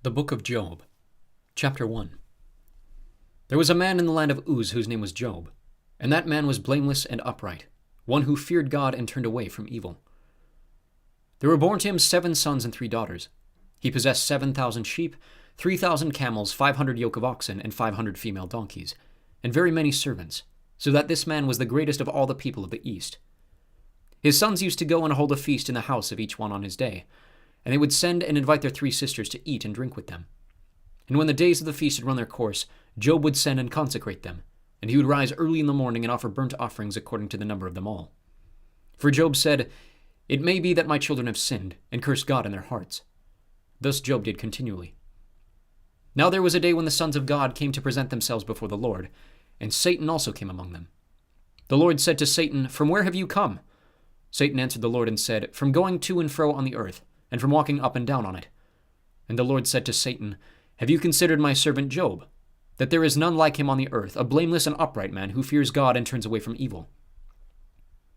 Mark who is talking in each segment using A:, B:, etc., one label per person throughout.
A: The Book of Job, Chapter 1. There was a man in the land of Uz whose name was Job, and that man was blameless and upright, one who feared God and turned away from evil. There were born to him 7 sons and 3 daughters. He possessed 7,000 sheep, 3,000 camels, 500 yoke of oxen, and 500 female donkeys, and very many servants, so that this man was the greatest of all the people of the East. His sons used to go and hold a feast in the house of each one on his day, and they would send and invite their 3 sisters to eat and drink with them. And when the days of the feast had run their course, Job would send and consecrate them, and he would rise early in the morning and offer burnt offerings according to the number of them all. For Job said, "It may be that my children have sinned, and cursed God in their hearts." Thus Job did continually. Now there was a day when the sons of God came to present themselves before the Lord, and Satan also came among them. The Lord said to Satan, "From where have you come?" Satan answered the Lord and said, "From going to and fro on the earth, and from walking up and down on it." And the Lord said to Satan, "Have you considered my servant Job, that there is none like him on the earth, a blameless and upright man who fears God and turns away from evil?"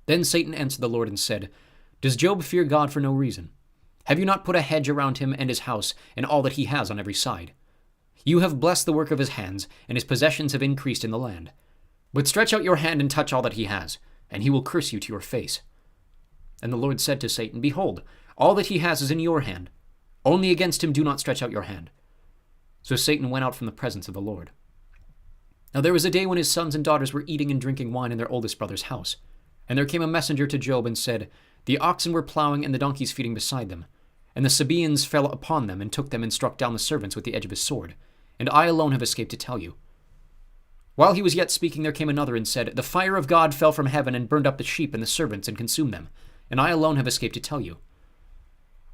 A: Then Satan answered the Lord and said, "Does Job fear God for no reason? Have you not put a hedge around him and his house and all that he has on every side? You have blessed the work of his hands, and his possessions have increased in the land. But stretch out your hand and touch all that he has, and he will curse you to your face." And the Lord said to Satan, "Behold, all that he has is in your hand. Only against him do not stretch out your hand." So Satan went out from the presence of the Lord. Now there was a day when his sons and daughters were eating and drinking wine in their oldest brother's house. And there came a messenger to Job and said, "The oxen were plowing and the donkeys feeding beside them. And the Sabaeans fell upon them and took them and struck down the servants with the edge of his sword. And I alone have escaped to tell you." While he was yet speaking, there came another and said, "The fire of God fell from heaven and burned up the sheep and the servants and consumed them. And I alone have escaped to tell you."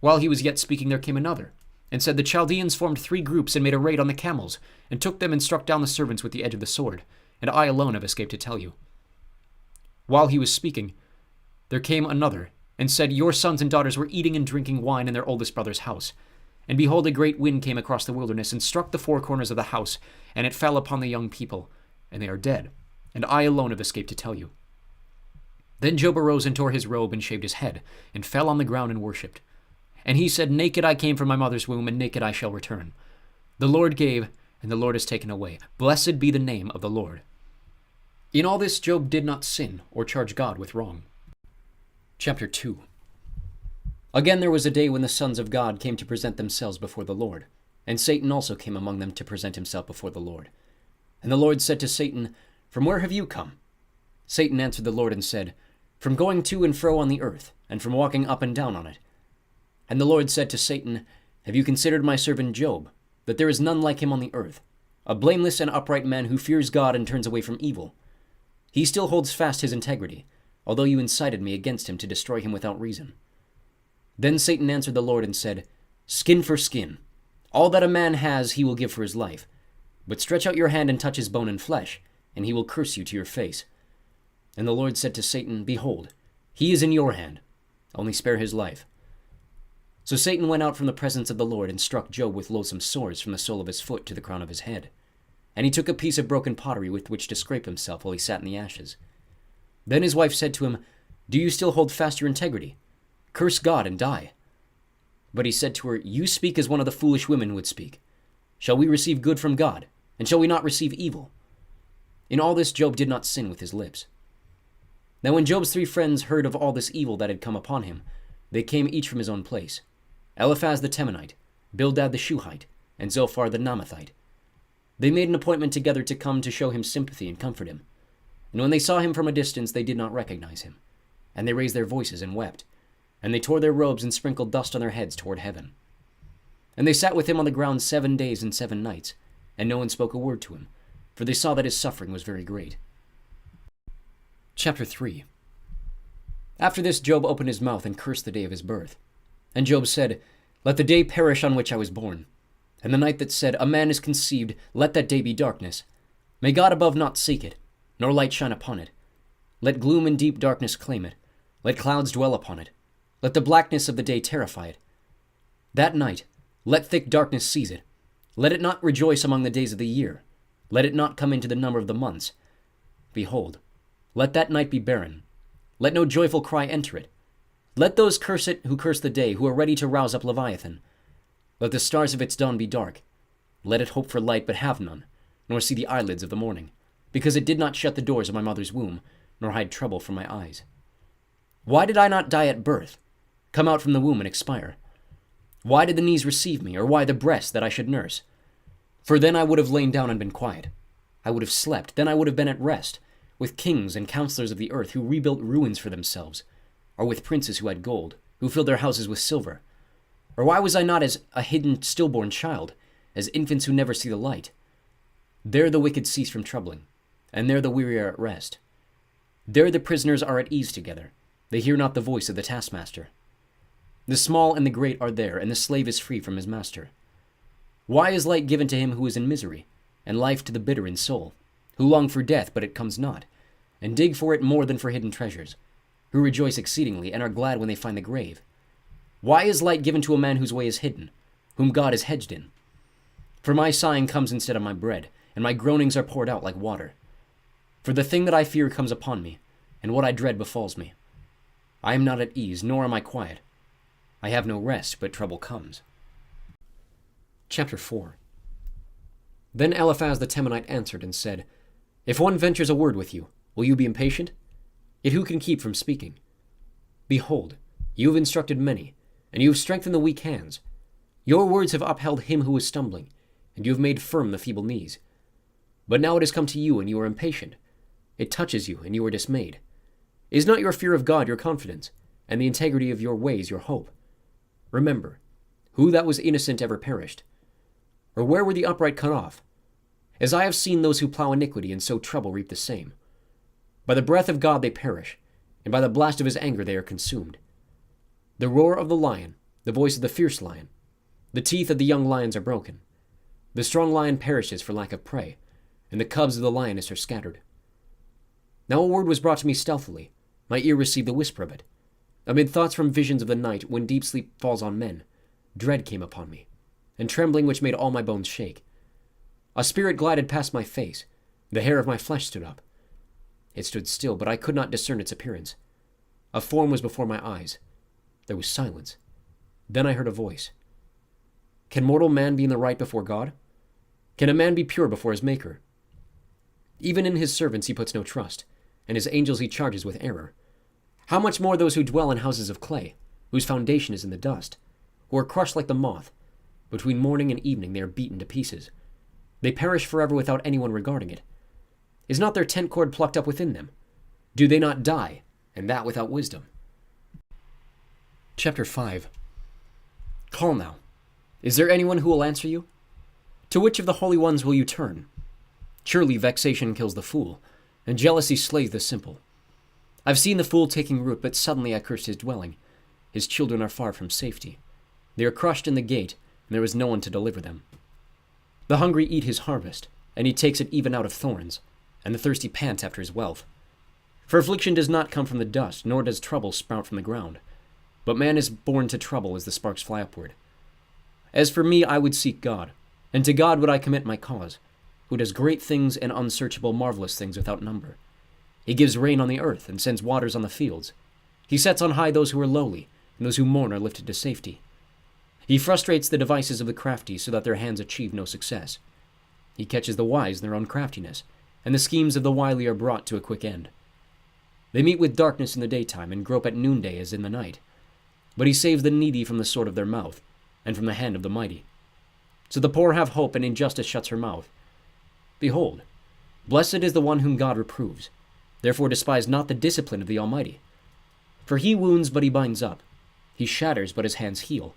A: While he was yet speaking, there came another, and said, "The Chaldeans formed 3 groups and made a raid on the camels, and took them and struck down the servants with the edge of the sword, and I alone have escaped to tell you." While he was speaking, there came another, and said, "Your sons and daughters were eating and drinking wine in their oldest brother's house. And behold, a great wind came across the wilderness, and struck the 4 corners of the house, and it fell upon the young people, and they are dead, and I alone have escaped to tell you." Then Job arose and tore his robe and shaved his head, and fell on the ground and worshipped. And he said, "Naked I came from my mother's womb, and naked I shall return. The Lord gave, and the Lord has taken away. Blessed be the name of the Lord." In all this Job did not sin or charge God with wrong. Chapter 2. Again there was a day when the sons of God came to present themselves before the Lord, and Satan also came among them to present himself before the Lord. And the Lord said to Satan, "From where have you come?" Satan answered the Lord and said, "From going to and fro on the earth, and from walking up and down on it." And the Lord said to Satan, "Have you considered my servant Job, that there is none like him on the earth, a blameless and upright man who fears God and turns away from evil? He still holds fast his integrity, although you incited me against him to destroy him without reason." Then Satan answered the Lord and said, "Skin for skin. All that a man has he will give for his life. But stretch out your hand and touch his bone and flesh, and he will curse you to your face." And the Lord said to Satan, "Behold, he is in your hand. Only spare his life." So Satan went out from the presence of the Lord and struck Job with loathsome sores from the sole of his foot to the crown of his head. And he took a piece of broken pottery with which to scrape himself while he sat in the ashes. Then his wife said to him, "Do you still hold fast your integrity? Curse God and die." But he said to her, "You speak as one of the foolish women would speak. Shall we receive good from God, and shall we not receive evil?" In all this Job did not sin with his lips. Now when Job's 3 friends heard of all this evil that had come upon him, they came each from his own place: Eliphaz the Temanite, Bildad the Shuhite, and Zophar the Naamathite. They made an appointment together to come to show him sympathy and comfort him. And when they saw him from a distance, they did not recognize him. And they raised their voices and wept. And they tore their robes and sprinkled dust on their heads toward heaven. And they sat with him on the ground 7 days and 7 nights, and no one spoke a word to him, for they saw that his suffering was very great. Chapter 3. After this Job opened his mouth and cursed the day of his birth. And Job said, "Let the day perish on which I was born. And the night that said, A man is conceived, let that day be darkness. May God above not seek it, nor light shine upon it. Let gloom and deep darkness claim it. Let clouds dwell upon it. Let the blackness of the day terrify it. That night, let thick darkness seize it. Let it not rejoice among the days of the year. Let it not come into the number of the months. Behold, let that night be barren. Let no joyful cry enter it. Let those curse it who curse the day, who are ready to rouse up Leviathan. Let the stars of its dawn be dark. Let it hope for light, but have none, nor see the eyelids of the morning, because it did not shut the doors of my mother's womb, nor hide trouble from my eyes. Why did I not die at birth, come out from the womb and expire? Why did the knees receive me, or why the breast that I should nurse? For then I would have lain down and been quiet. I would have slept, then I would have been at rest, with kings and counselors of the earth who rebuilt ruins for themselves, or with princes who had gold, who filled their houses with silver. Or why was I not as a hidden stillborn child, as infants who never see the light? There the wicked cease from troubling, and there the weary are at rest. There the prisoners are at ease together. They hear not the voice of the taskmaster. The small and the great are there, and the slave is free from his master. Why is light given to him who is in misery, and life to the bitter in soul, who long for death, but it comes not, and dig for it more than for hidden treasures, who rejoice exceedingly, and are glad when they find the grave? Why is light given to a man whose way is hidden, whom God is hedged in? For my sighing comes instead of my bread, and my groanings are poured out like water. For the thing that I fear comes upon me, and what I dread befalls me. I am not at ease, nor am I quiet. I have no rest, but trouble comes. Chapter 4. Then Eliphaz the Temanite answered and said, If one ventures a word with you, will you be impatient? Yet who can keep from speaking? Behold, you have instructed many, and you have strengthened the weak hands. Your words have upheld him who is stumbling, and you have made firm the feeble knees. But now it has come to you, and you are impatient. It touches you, and you are dismayed. Is not your fear of God your confidence, and the integrity of your ways your hope? Remember, who that was innocent ever perished? Or where were the upright cut off? As I have seen those who plow iniquity and sow trouble reap the same. By the breath of God they perish, and by the blast of his anger they are consumed. The roar of the lion, the voice of the fierce lion, the teeth of the young lions are broken. The strong lion perishes for lack of prey, and the cubs of the lioness are scattered. Now a word was brought to me stealthily. My ear received the whisper of it. Amid thoughts from visions of the night, when deep sleep falls on men, dread came upon me, and trembling which made all my bones shake. A spirit glided past my face. The hair of my flesh stood up. It stood still, but I could not discern its appearance. A form was before my eyes. There was silence. Then I heard a voice. Can mortal man be in the right before God? Can a man be pure before his Maker? Even in his servants he puts no trust, and his angels he charges with error. How much more those who dwell in houses of clay, whose foundation is in the dust, who are crushed like the moth. Between morning and evening they are beaten to pieces. They perish forever without anyone regarding it. Is not their tent cord plucked up within them? Do they not die, and that without wisdom? Chapter 5. Call now. Is there anyone who will answer you? To which of the holy ones will you turn? Surely vexation kills the fool, and jealousy slays the simple. I've seen the fool taking root, but suddenly I cursed his dwelling. His children are far from safety. They are crushed in the gate, and there is no one to deliver them. The hungry eat his harvest, and he takes it even out of thorns, and the thirsty pants after his wealth. For affliction does not come from the dust, nor does trouble sprout from the ground. But man is born to trouble as the sparks fly upward. As for me, I would seek God, and to God would I commit my cause, who does great things and unsearchable marvelous things without number. He gives rain on the earth and sends waters on the fields. He sets on high those who are lowly, and those who mourn are lifted to safety. He frustrates the devices of the crafty so that their hands achieve no success. He catches the wise in their own craftiness, and the schemes of the wily are brought to a quick end. They meet with darkness in the daytime and grope at noonday as in the night. But he saves the needy from the sword of their mouth, and from the hand of the mighty. So the poor have hope, and injustice shuts her mouth. Behold, blessed is the one whom God reproves. Therefore despise not the discipline of the Almighty. For he wounds, but he binds up. He shatters, but his hands heal.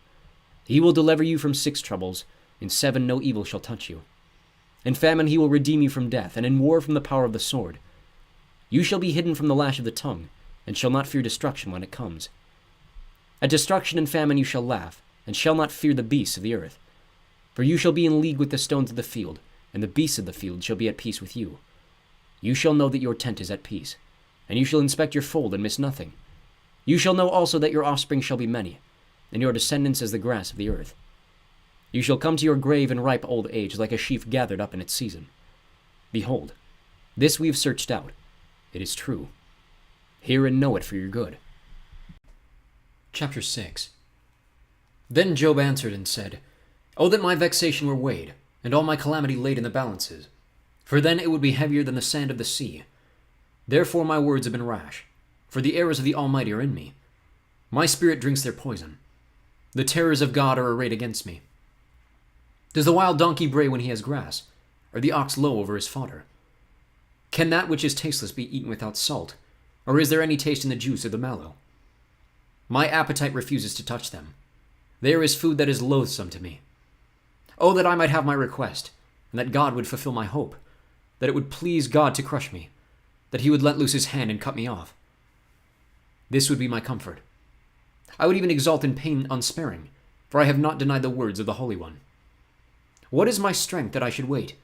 A: He will deliver you from 6 troubles. In 7 no evil shall touch you. In famine he will redeem you from death, and in war from the power of the sword. You shall be hidden from the lash of the tongue, and shall not fear destruction when it comes. At destruction and famine you shall laugh, and shall not fear the beasts of the earth. For you shall be in league with the stones of the field, and the beasts of the field shall be at peace with you. You shall know that your tent is at peace, and you shall inspect your fold and miss nothing. You shall know also that your offspring shall be many, and your descendants as the grass of the earth. You shall come to your grave in ripe old age, like a sheaf gathered up in its season. Behold, this we have searched out. It is true. Hear and know it for your good. Chapter 6. Then Job answered and said, Oh, that my vexation were weighed, and all my calamity laid in the balances, for then it would be heavier than the sand of the sea. Therefore my words have been rash, for the arrows of the Almighty are in me. My spirit drinks their poison. The terrors of God are arrayed against me. Does the wild donkey bray when he has grass, or the ox low over his fodder? Can that which is tasteless be eaten without salt, or is there any taste in the juice of the mallow? My appetite refuses to touch them. There is food that is loathsome to me. Oh, that I might have my request, and that God would fulfill my hope, that it would please God to crush me, that he would let loose his hand and cut me off. This would be my comfort. I would even exult in pain unsparing, for I have not denied the words of the Holy One. What is my strength that I should wait?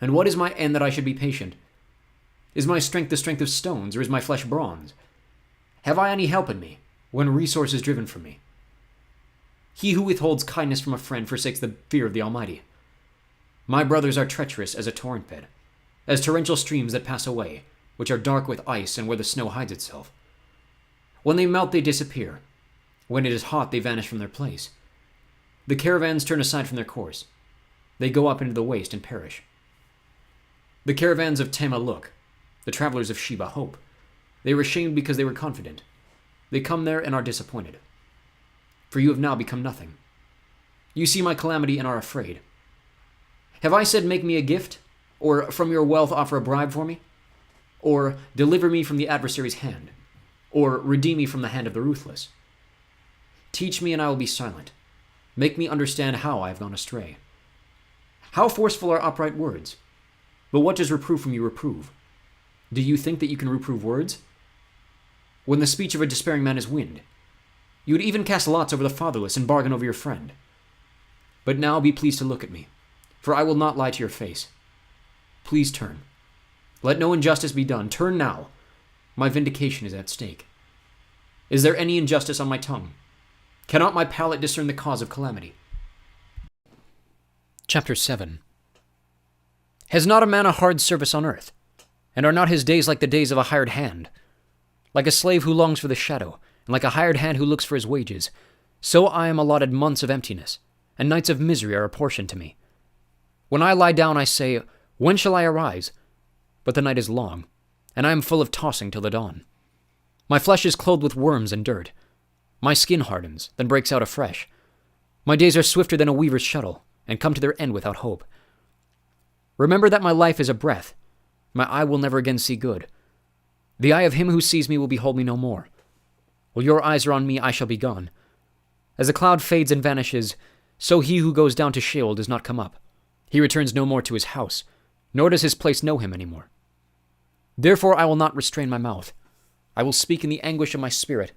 A: And what is my end that I should be patient? Is my strength the strength of stones, or is my flesh bronze? Have I any help in me, when resource is driven from me? He who withholds kindness from a friend forsakes the fear of the Almighty. My brothers are treacherous as a torrent bed, as torrential streams that pass away, which are dark with ice and where the snow hides itself. When they melt, they disappear. When it is hot, they vanish from their place. The caravans turn aside from their course. They go up into the waste and perish. The caravans of Tema look. The travelers of Sheba hope. They were ashamed because they were confident. They come there and are disappointed. For you have now become nothing. You see my calamity and are afraid. Have I said, make me a gift? Or from your wealth offer a bribe for me? Or deliver me from the adversary's hand? Or redeem me from the hand of the ruthless? Teach me and I will be silent. Make me understand how I have gone astray. How forceful are upright words? But what does reproof from you reprove? Do you think that you can reprove words? When the speech of a despairing man is wind, you would even cast lots over the fatherless and bargain over your friend. But now be pleased to look at me, for I will not lie to your face. Please turn. Let no injustice be done. Turn now. My vindication is at stake. Is there any injustice on my tongue? Cannot my palate discern the cause of calamity? Chapter 7. Has not a man a hard service on earth? And are not his days like the days of a hired hand? Like a slave who longs for the shadow, and like a hired hand who looks for his wages, so I am allotted months of emptiness, and nights of misery are apportioned to me. When I lie down, I say, when shall I arise? But the night is long, and I am full of tossing till the dawn. My flesh is clothed with worms and dirt. My skin hardens, then breaks out afresh. My days are swifter than a weaver's shuttle, and come to their end without hope. Remember that my life is a breath. My eye will never again see good. The eye of him who sees me will behold me no more. While your eyes are on me, I shall be gone. As a cloud fades and vanishes, so he who goes down to Sheol does not come up. He returns no more to his house, nor does his place know him any more. Therefore I will not restrain my mouth. I will speak in the anguish of my spirit.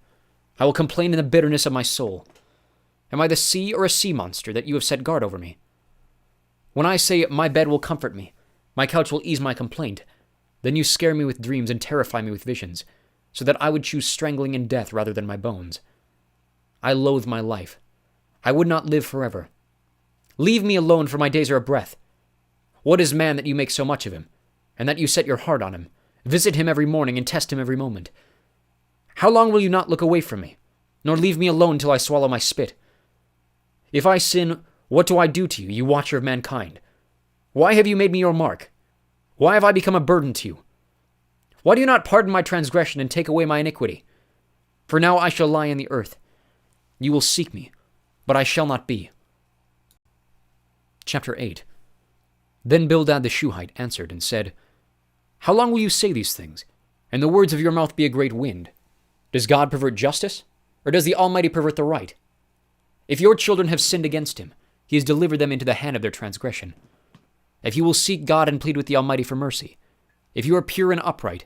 A: I will complain in the bitterness of my soul. Am I the sea or a sea monster that you have set guard over me? When I say, my bed will comfort me, my couch will ease my complaint, then you scare me with dreams and terrify me with visions, so that I would choose strangling and death rather than my bones. I loathe my life. I would not live forever. Leave me alone, for my days are a breath. What is man that you make so much of him, and that you set your heart on him, visit him every morning and test him every moment? How long will you not look away from me, nor leave me alone till I swallow my spit? If I sin, what do I do to you, you watcher of mankind? Why have you made me your mark? Why have I become a burden to you? Why do you not pardon my transgression and take away my iniquity? For now I shall lie in the earth. You will seek me, but I shall not be. Chapter 8. Then Bildad the Shuhite answered and said, How long will you say these things, and the words of your mouth be a great wind? Does God pervert justice, or does the Almighty pervert the right? If your children have sinned against him, he has delivered them into the hand of their transgression. If you will seek God and plead with the Almighty for mercy, if you are pure and upright,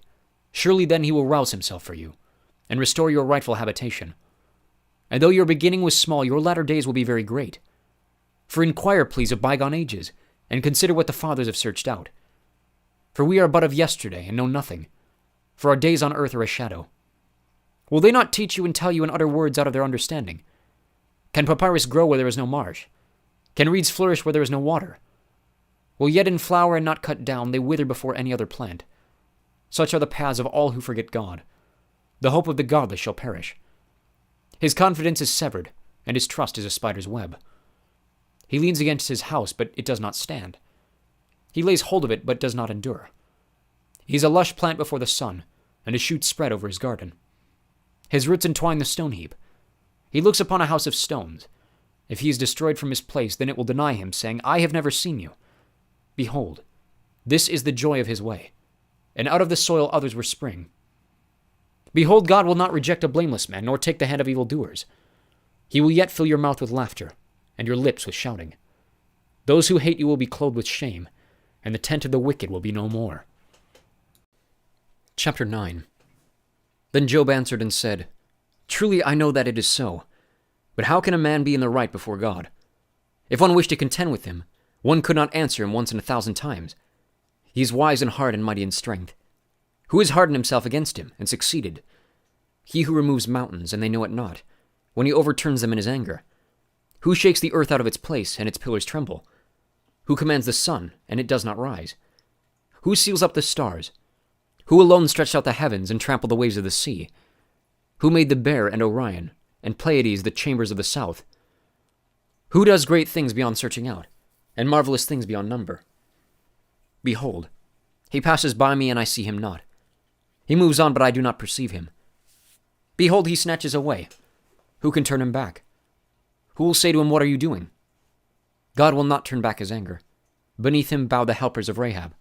A: surely then he will rouse himself for you, and restore your rightful habitation. And though your beginning was small, your latter days will be very great. For inquire, please, of bygone ages, and consider what the fathers have searched out. For we are but of yesterday, and know nothing, for our days on earth are a shadow. Will they not teach you and tell you and utter words out of their understanding? Can papyrus grow where there is no marsh? Can reeds flourish where there is no water? Will yet in flower and not cut down, they wither before any other plant. Such are the paths of all who forget God. The hope of the godless shall perish. His confidence is severed, and his trust is a spider's web. He leans against his house, but it does not stand. He lays hold of it, but does not endure. He is a lush plant before the sun, and his shoots spread over his garden. His roots entwine the stone heap. He looks upon a house of stones. If he is destroyed from his place, then it will deny him, saying, I have never seen you. Behold, this is the joy of his way, and out of the soil others will spring. Behold, God will not reject a blameless man, nor take the hand of evildoers. He will yet fill your mouth with laughter, and your lips with shouting. Those who hate you will be clothed with shame, and the tent of the wicked will be no more. Chapter 9. Then Job answered and said, Truly I know that it is so, but how can a man be in the right before God? If one wished to contend with him, one could not answer him once in 1,000 times. He is wise in heart and mighty in strength. Who has hardened himself against him and succeeded? He who removes mountains, and they know it not, when he overturns them in his anger. Who shakes the earth out of its place, and its pillars tremble? Who commands the sun, and it does not rise? Who seals up the stars? Who alone stretched out the heavens and trampled the waves of the sea? Who made the Bear and Orion, and Pleiades the chambers of the south? Who does great things beyond searching out, and marvelous things beyond number? Behold, he passes by me, and I see him not. He moves on, but I do not perceive him. Behold, he snatches away. Who can turn him back? Who will say to him, What are you doing? God will not turn back his anger. Beneath him bow the helpers of Rahab.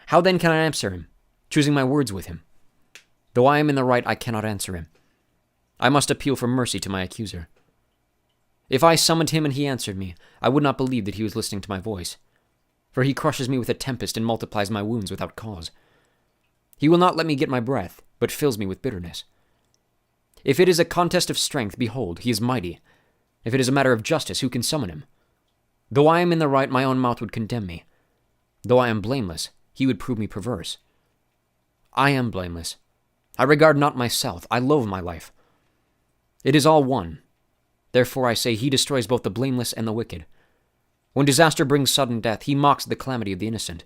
A: How then can I answer him, choosing my words with him? Though I am in the right, I cannot answer him. I must appeal for mercy to my accuser. If I summoned him and he answered me, I would not believe that he was listening to my voice. For he crushes me with a tempest and multiplies my wounds without cause. He will not let me get my breath, but fills me with bitterness. If it is a contest of strength, behold, he is mighty. If it is a matter of justice, who can summon him? Though I am in the right, my own mouth would condemn me. Though I am blameless, he would prove me perverse. I am blameless. I regard not myself. I loathe my life. It is all one. Therefore I say, he destroys both the blameless and the wicked. When disaster brings sudden death, he mocks the calamity of the innocent.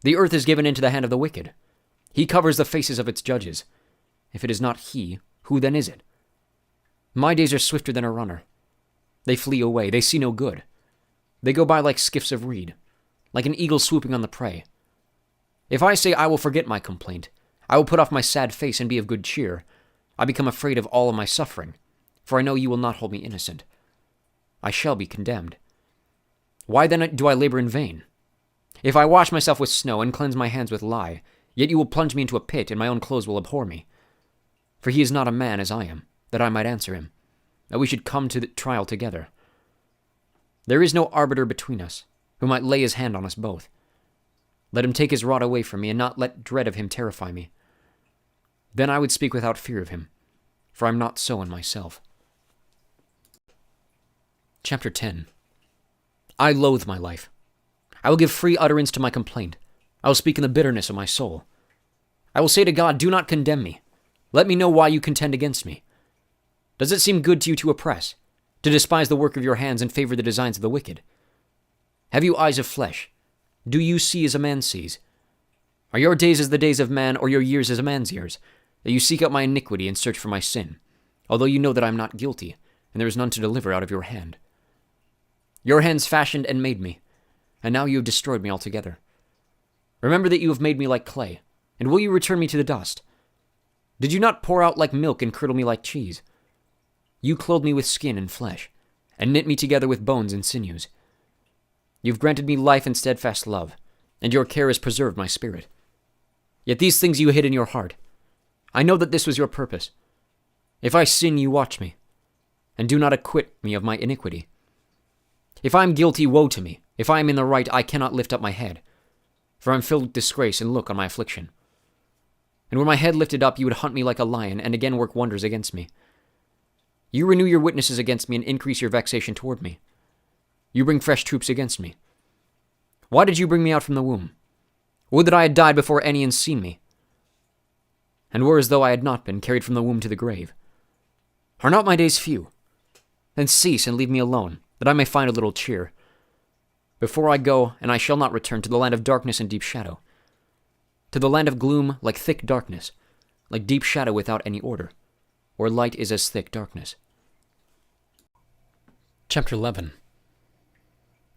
A: The earth is given into the hand of the wicked. He covers the faces of its judges. If it is not he, who then is it? My days are swifter than a runner. They flee away. They see no good. They go by like skiffs of reed, like an eagle swooping on the prey. If I say I will forget my complaint, I will put off my sad face and be of good cheer, I become afraid of all of my suffering, for I know you will not hold me innocent. I shall be condemned. Why then do I labor in vain? If I wash myself with snow and cleanse my hands with lye, yet you will plunge me into a pit, and my own clothes will abhor me. For he is not a man as I am, that I might answer him, that we should come to the trial together. There is no arbiter between us, who might lay his hand on us both. Let him take his rod away from me, and not let dread of him terrify me. Then I would speak without fear of him, for I am not so in myself. Chapter 10. I loathe my life. I will give free utterance to my complaint. I will speak in the bitterness of my soul. I will say to God, do not condemn me. Let me know why you contend against me. Does it seem good to you to oppress, to despise the work of your hands and favor the designs of the wicked? Have you eyes of flesh? Do you see as a man sees? Are your days as the days of man, or your years as a man's years, that you seek out my iniquity and search for my sin, although you know that I am not guilty, and there is none to deliver out of your hand? Your hands fashioned and made me, and now you have destroyed me altogether. Remember that you have made me like clay, and will you return me to the dust? Did you not pour out like milk and curdle me like cheese? You clothed me with skin and flesh, and knit me together with bones and sinews. You've granted me life and steadfast love, and your care has preserved my spirit. Yet these things you hid in your heart. I know that this was your purpose. If I sin, you watch me, and do not acquit me of my iniquity. If I am guilty, woe to me. If I am in the right, I cannot lift up my head, for I am filled with disgrace and look on my affliction. And were my head lifted up, you would hunt me like a lion, and again work wonders against me. You renew your witnesses against me and increase your vexation toward me. You bring fresh troops against me. Why did you bring me out from the womb? Would that I had died before any had seen me, and were as though I had not been carried from the womb to the grave. Are not my days few? Then cease and leave me alone, that I may find a little cheer. Before I go, and I shall not return, to the land of darkness and deep shadow, to the land of gloom like thick darkness, like deep shadow without any order, where light is as thick darkness. Chapter 11.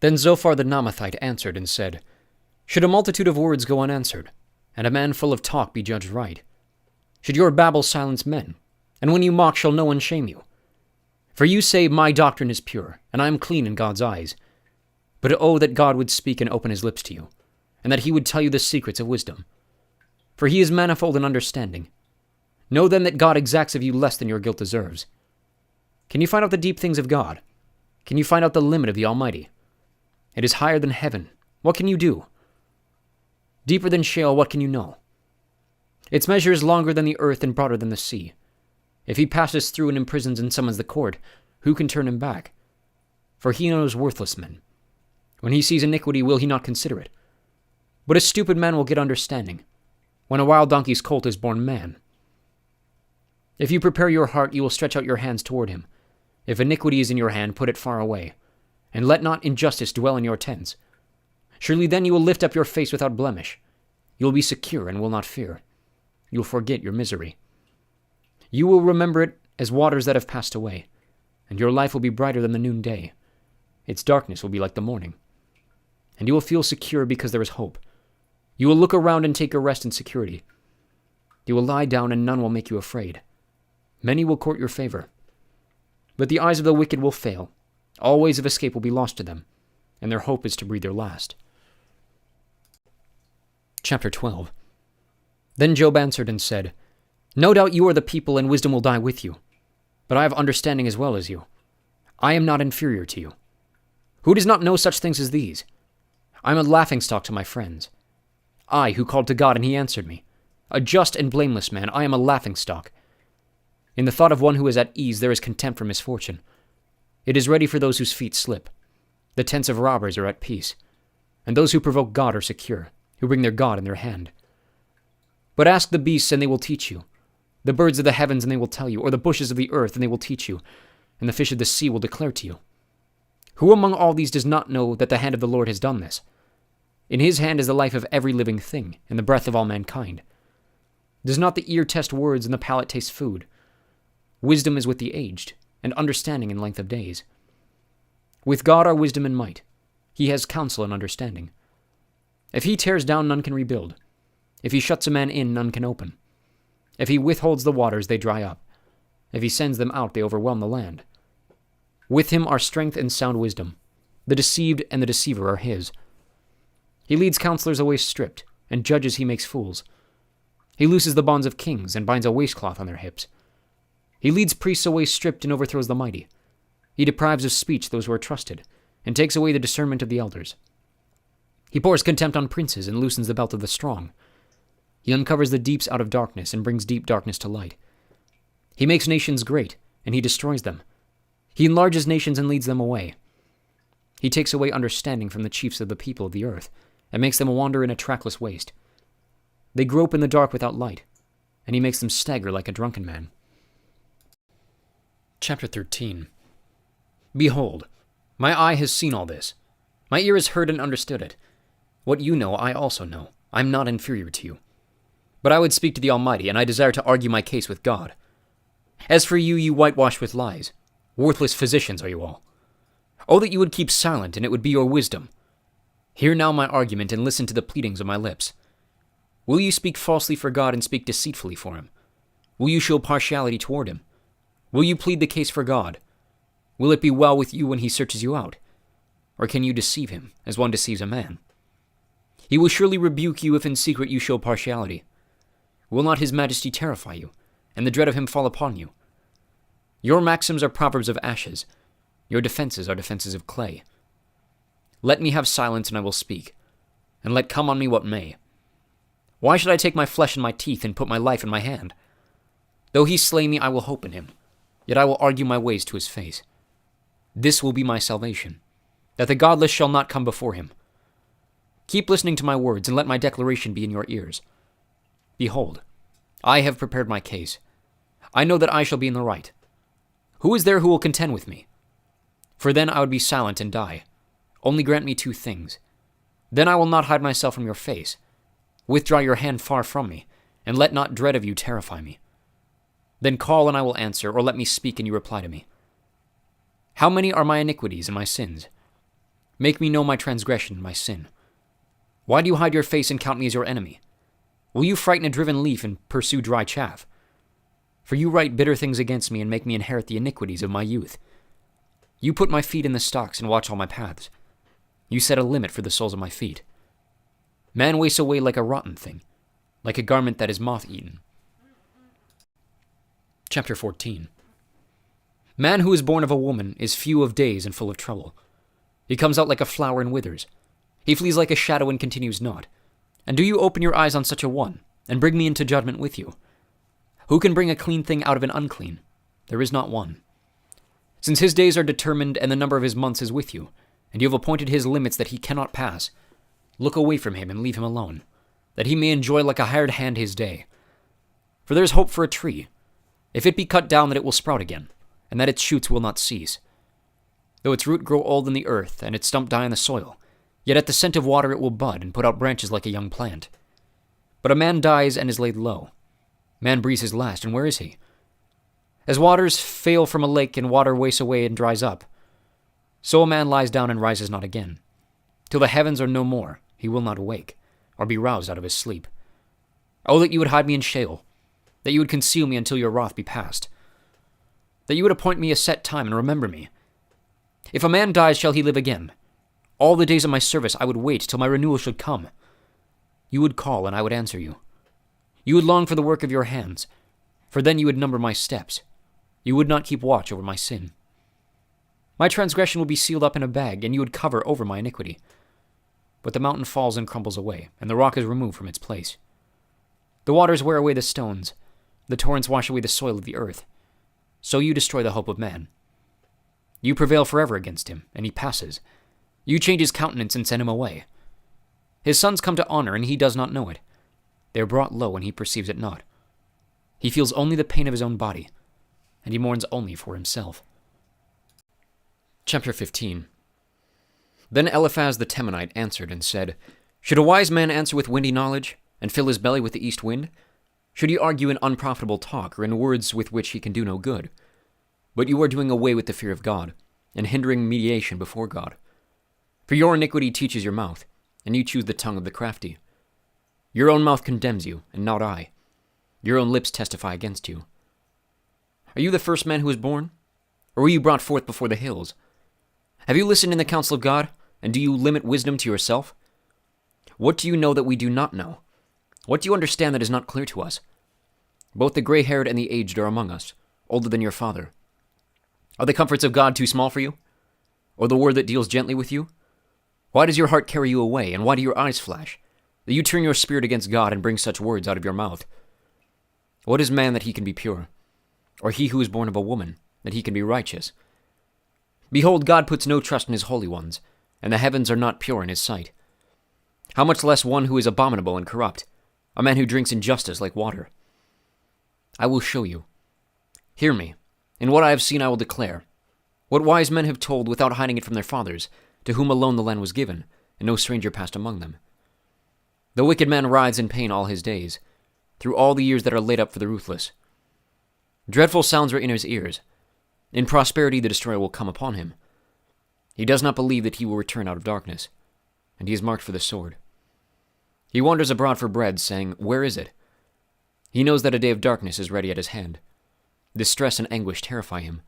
A: Then Zophar the Naamathite answered and said, Should a multitude of words go unanswered, and a man full of talk be judged right? Should your babble silence men, and when you mock shall no one shame you? For you say, My doctrine is pure, and I am clean in God's eyes. But oh, that God would speak and open his lips to you, and that he would tell you the secrets of wisdom. For he is manifold in understanding. Know then that God exacts of you less than your guilt deserves. Can you find out the deep things of God? Can you find out the limit of the Almighty? It is higher than heaven. What can you do? Deeper than Sheol, what can you know? Its measure is longer than the earth and broader than the sea. If he passes through and imprisons and summons the court, who can turn him back? For he knows worthless men. When he sees iniquity, will he not consider it? But a stupid man will get understanding, when a wild donkey's colt is born man. If you prepare your heart, you will stretch out your hands toward him. If iniquity is in your hand, put it far away, and let not injustice dwell in your tents. Surely then you will lift up your face without blemish. You will be secure and will not fear. You will forget your misery. You will remember it as waters that have passed away, and your life will be brighter than the noonday. Its darkness will be like the morning. And you will feel secure because there is hope. You will look around and take your rest in security. You will lie down and none will make you afraid. Many will court your favor. But the eyes of the wicked will fail. All ways of escape will be lost to them, and their hope is to breathe their last. Chapter 12. Then Job answered and said, No doubt you are the people, and wisdom will die with you. But I have understanding as well as you. I am not inferior to you. Who does not know such things as these? I am a laughingstock to my friends. I, who called to God, and he answered me. A just and blameless man, I am a laughingstock. In the thought of one who is at ease, there is contempt for misfortune. It is ready for those whose feet slip. The tents of robbers are at peace, and those who provoke God are secure, who bring their God in their hand. But ask the beasts, and they will teach you, the birds of the heavens, and they will tell you, or the bushes of the earth, and they will teach you, and the fish of the sea will declare to you. Who among all these does not know that the hand of the Lord has done this? In his hand is the life of every living thing, and the breath of all mankind. Does not the ear test words, and the palate taste food? Wisdom is with the aged, and understanding in length of days. With God are wisdom and might. He has counsel and understanding. If he tears down, none can rebuild. If he shuts a man in, none can open. If he withholds the waters, they dry up. If he sends them out, they overwhelm the land. With him are strength and sound wisdom. The deceived and the deceiver are his. He leads counselors away stripped, and judges he makes fools. He looses the bonds of kings, and binds a waistcloth on their hips. He leads priests away stripped, and overthrows the mighty. He deprives of speech those who are trusted, and takes away the discernment of the elders. He pours contempt on princes, and loosens the belt of the strong. He uncovers the deeps out of darkness, and brings deep darkness to light. He makes nations great, and he destroys them. He enlarges nations and leads them away. He takes away understanding from the chiefs of the people of the earth, and makes them wander in a trackless waste. They grope in the dark without light, and he makes them stagger like a drunken man. Chapter 13. Behold, my eye has seen all this. My ear has heard and understood it. What you know, I also know. I am not inferior to you. But I would speak to the Almighty, and I desire to argue my case with God. As for you, you whitewash with lies. Worthless physicians are you all. Oh, that you would keep silent, and it would be your wisdom. Hear now my argument, and listen to the pleadings of my lips. Will you speak falsely for God and speak deceitfully for him? Will you show partiality toward him? Will you plead the case for God? Will it be well with you when he searches you out? Or can you deceive him, as one deceives a man? He will surely rebuke you if in secret you show partiality. Will not his majesty terrify you, and the dread of him fall upon you? Your maxims are proverbs of ashes. Your defenses are defenses of clay. Let me have silence, and I will speak, and let come on me what may. Why should I take my flesh in my teeth and put my life in my hand? Though he slay me, I will hope in him. Yet I will argue my ways to his face. This will be my salvation, that the godless shall not come before him. Keep listening to my words, and let my declaration be in your ears. Behold, I have prepared my case. I know that I shall be in the right. Who is there who will contend with me? For then I would be silent and die. Only grant me two things. Then I will not hide myself from your face. Withdraw your hand far from me, and let not dread of you terrify me. Then call, and I will answer, or let me speak, and you reply to me. How many are my iniquities and my sins? Make me know my transgression and my sin. Why do you hide your face and count me as your enemy? Will you frighten a driven leaf and pursue dry chaff? For you write bitter things against me and make me inherit the iniquities of my youth. You put my feet in the stocks and watch all my paths. You set a limit for the soles of my feet. Man wastes away like a rotten thing, like a garment that is moth-eaten. Chapter 14. Man who is born of a woman is few of days and full of trouble. He comes out like a flower and withers. He flees like a shadow and continues not. And do you open your eyes on such a one, and bring me into judgment with you? Who can bring a clean thing out of an unclean? There is not one. Since his days are determined and the number of his months is with you, and you have appointed his limits that he cannot pass, look away from him and leave him alone, that he may enjoy like a hired hand his day. For there is hope for a tree. If it be cut down, that it will sprout again, and that its shoots will not cease. Though its root grow old in the earth, and its stump die in the soil, yet at the scent of water it will bud and put out branches like a young plant. But a man dies and is laid low. Man breathes his last, and where is he? As waters fail from a lake and water wastes away and dries up, so a man lies down and rises not again. Till the heavens are no more, he will not awake, or be roused out of his sleep. Oh, that you would hide me in Sheol, that you would conceal me until your wrath be past, that you would appoint me a set time and remember me. If a man dies, shall he live again? All the days of my service I would wait till my renewal should come. You would call, and I would answer you. You would long for the work of your hands, for then you would number my steps. You would not keep watch over my sin. My transgression will be sealed up in a bag, and you would cover over my iniquity. But the mountain falls and crumbles away, and the rock is removed from its place. The waters wear away the stones, the torrents wash away the soil of the earth. So you destroy the hope of man. You prevail forever against him, and he passes. You change his countenance and send him away. His sons come to honor, and he does not know it. They are brought low, and he perceives it not. He feels only the pain of his own body, and he mourns only for himself. Chapter 15. Then Eliphaz the Temanite answered and said, Should a wise man answer with windy knowledge, and fill his belly with the east wind? Should he argue in unprofitable talk, or in words with which he can do no good? But you are doing away with the fear of God, and hindering mediation before God. For your iniquity teaches your mouth, and you choose the tongue of the crafty. Your own mouth condemns you, and not I. Your own lips testify against you. Are you the first man who was born? Or were you brought forth before the hills? Have you listened in the counsel of God, and do you limit wisdom to yourself? What do you know that we do not know? What do you understand that is not clear to us? Both the gray-haired and the aged are among us, older than your father. Are the comforts of God too small for you? Or the word that deals gently with you? Why does your heart carry you away, and why do your eyes flash, that you turn your spirit against God and bring such words out of your mouth? What is man that he can be pure? Or he who is born of a woman, that he can be righteous? Behold, God puts no trust in his holy ones, and the heavens are not pure in his sight. How much less one who is abominable and corrupt, a man who drinks injustice like water? I will show you. Hear me. In what I have seen I will declare. What wise men have told without hiding it from their fathers, to whom alone the land was given, and no stranger passed among them. The wicked man rides in pain all his days, through all the years that are laid up for the ruthless. Dreadful sounds are in his ears. In prosperity the destroyer will come upon him. He does not believe that he will return out of darkness, and he is marked for the sword. He wanders abroad for bread, saying, Where is it? He knows that a day of darkness is ready at his hand. Distress and anguish terrify him.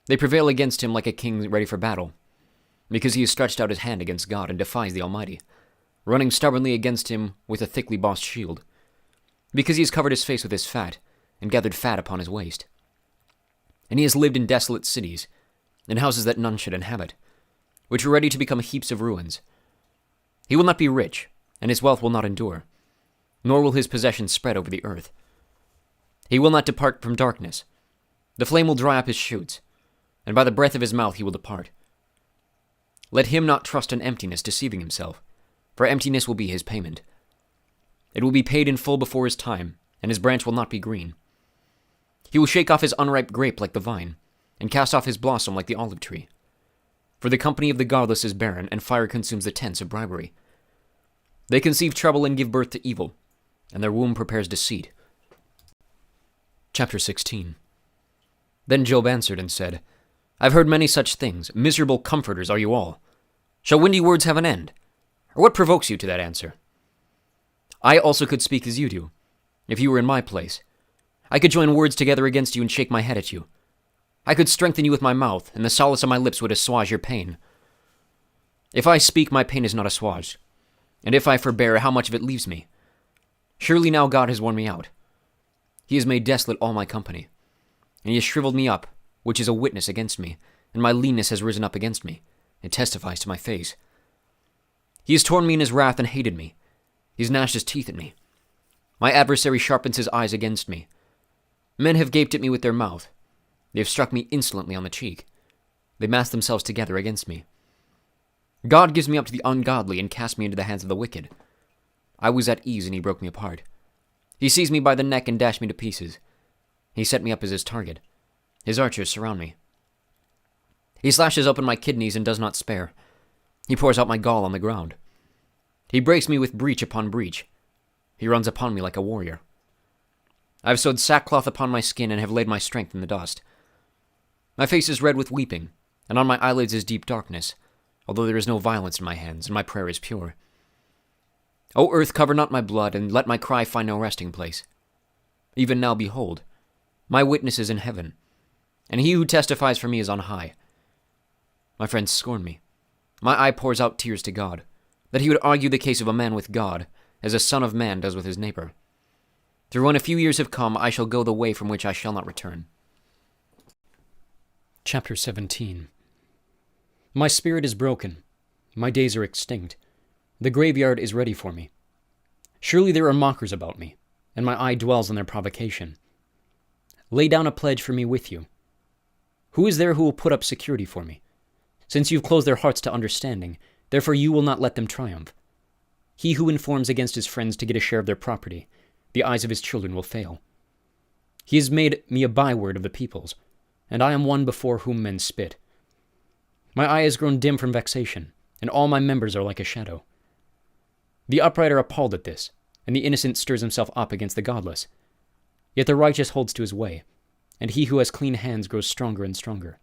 A: They prevail against him like a king ready for battle, because he has stretched out his hand against God and defies the Almighty, running stubbornly against him with a thickly bossed shield, because he has covered his face with his fat, and gathered fat upon his waist. And he has lived in desolate cities, in houses that none should inhabit, which are ready to become heaps of ruins. He will not be rich, and his wealth will not endure, nor will his possessions spread over the earth. He will not depart from darkness. The flame will dry up his shoots, and by the breath of his mouth he will depart. Let him not trust in emptiness, deceiving himself, for emptiness will be his payment. It will be paid in full before his time, and his branch will not be green. He will shake off his unripe grape like the vine, and cast off his blossom like the olive tree. For the company of the godless is barren, and fire consumes the tents of bribery. They conceive trouble and give birth to evil, and their womb prepares deceit. Chapter 16. Then Job answered and said, I've heard many such things. Miserable comforters are you all. Shall windy words have an end? Or what provokes you to that answer? I also could speak as you do, if you were in my place. I could join words together against you and shake my head at you. I could strengthen you with my mouth, and the solace of my lips would assuage your pain. If I speak, my pain is not assuaged, and if I forbear, how much of it leaves me? Surely now God has worn me out. He has made desolate all my company, and he has shriveled me up, which is a witness against me, and my leanness has risen up against me. It testifies to my face. He has torn me in his wrath and hated me. He has gnashed his teeth at me. My adversary sharpens his eyes against me. Men have gaped at me with their mouth. They have struck me insolently on the cheek. They mass themselves together against me. God gives me up to the ungodly and casts me into the hands of the wicked. I was at ease and he broke me apart. He seized me by the neck and dashed me to pieces. He set me up as his target. His archers surround me. He slashes open my kidneys and does not spare. He pours out my gall on the ground. He breaks me with breach upon breach. He runs upon me like a warrior. I have sewed sackcloth upon my skin and have laid my strength in the dust. My face is red with weeping, and on my eyelids is deep darkness, although there is no violence in my hands, and my prayer is pure. O earth, cover not my blood, and let my cry find no resting place. Even now, behold, my witness is in heaven, and he who testifies for me is on high. My friends scorn me. My eye pours out tears to God, that he would argue the case of a man with God, as a son of man does with his neighbor. Through when a few years have come, I shall go the way from which I shall not return. Chapter 17. My spirit is broken. My days are extinct. The graveyard is ready for me. Surely there are mockers about me, and my eye dwells on their provocation. Lay down a pledge for me with you. Who is there who will put up security for me? Since you've closed their hearts to understanding, therefore you will not let them triumph. He who informs against his friends to get a share of their property, the eyes of his children will fail. He has made me a byword of the peoples, and I am one before whom men spit. My eye has grown dim from vexation, and all my members are like a shadow. The upright are appalled at this, and the innocent stirs himself up against the godless. Yet the righteous holds to his way, and he who has clean hands grows stronger and stronger.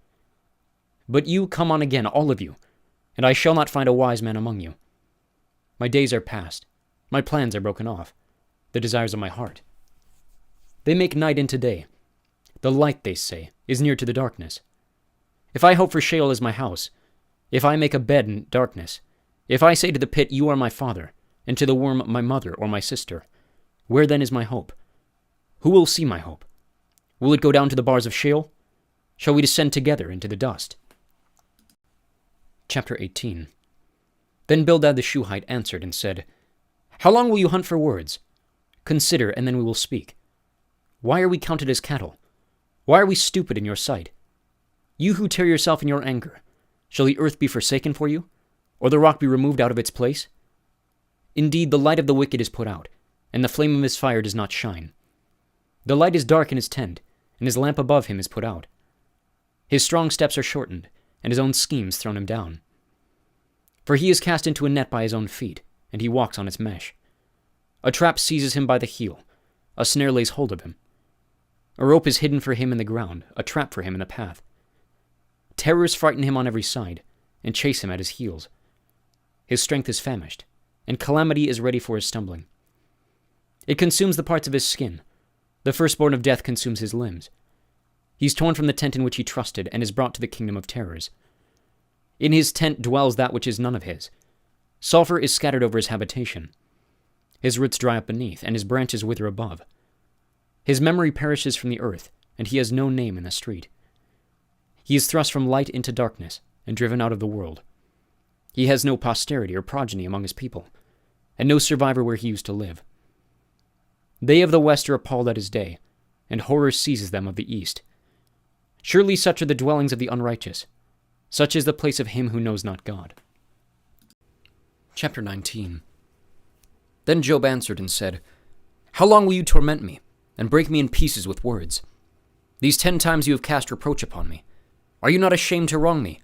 A: But you come on again, all of you, and I shall not find a wise man among you. My days are past, my plans are broken off, the desires of my heart. They make night into day. The light, they say, is near to the darkness. If I hope for Sheol as my house, if I make a bed in darkness, if I say to the pit, you are my father, and to the worm, my mother or my sister, where then is my hope? Who will see my hope? Will it go down to the bars of Sheol? Shall we descend together into the dust? Chapter 18. Then Bildad the Shuhite answered and said, How long will you hunt for words? Consider, and then we will speak. Why are we counted as cattle? Why are we stupid in your sight? You who tear yourself in your anger, shall the earth be forsaken for you, or the rock be removed out of its place? Indeed, the light of the wicked is put out, and the flame of his fire does not shine. The light is dark in his tent, and his lamp above him is put out. His strong steps are shortened, and his own schemes thrown him down. For he is cast into a net by his own feet, and he walks on its mesh. A trap seizes him by the heel, a snare lays hold of him. A rope is hidden for him in the ground, a trap for him in the path. Terrors frighten him on every side, and chase him at his heels. His strength is famished, and calamity is ready for his stumbling. It consumes the parts of his skin. The firstborn of death consumes his limbs. He is torn from the tent in which he trusted, and is brought to the kingdom of terrors. In his tent dwells that which is none of his. Sulfur is scattered over his habitation. His roots dry up beneath, and his branches wither above. His memory perishes from the earth, and he has no name in the street. He is thrust from light into darkness, and driven out of the world. He has no posterity or progeny among his people, and no survivor where he used to live. They of the west are appalled at his day, and horror seizes them of the east. Surely such are the dwellings of the unrighteous. Such is the place of him who knows not God. Chapter 19. Then Job answered and said, How long will you torment me, and break me in pieces with words? These 10 times you have cast reproach upon me. Are you not ashamed to wrong me?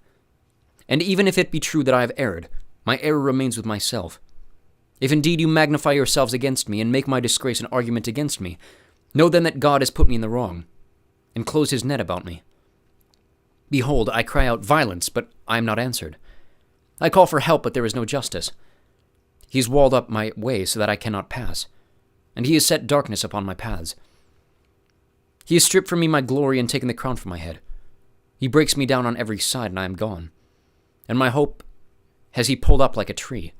A: And even if it be true that I have erred, my error remains with myself. If indeed you magnify yourselves against me, and make my disgrace an argument against me, know then that God has put me in the wrong, and closed his net about me. Behold, I cry out violence, but I am not answered. I call for help, but there is no justice. He has walled up my way so that I cannot pass, and he has set darkness upon my paths. He has stripped from me my glory and taken the crown from my head. He breaks me down on every side, and I am gone. And my hope has he pulled up like a tree.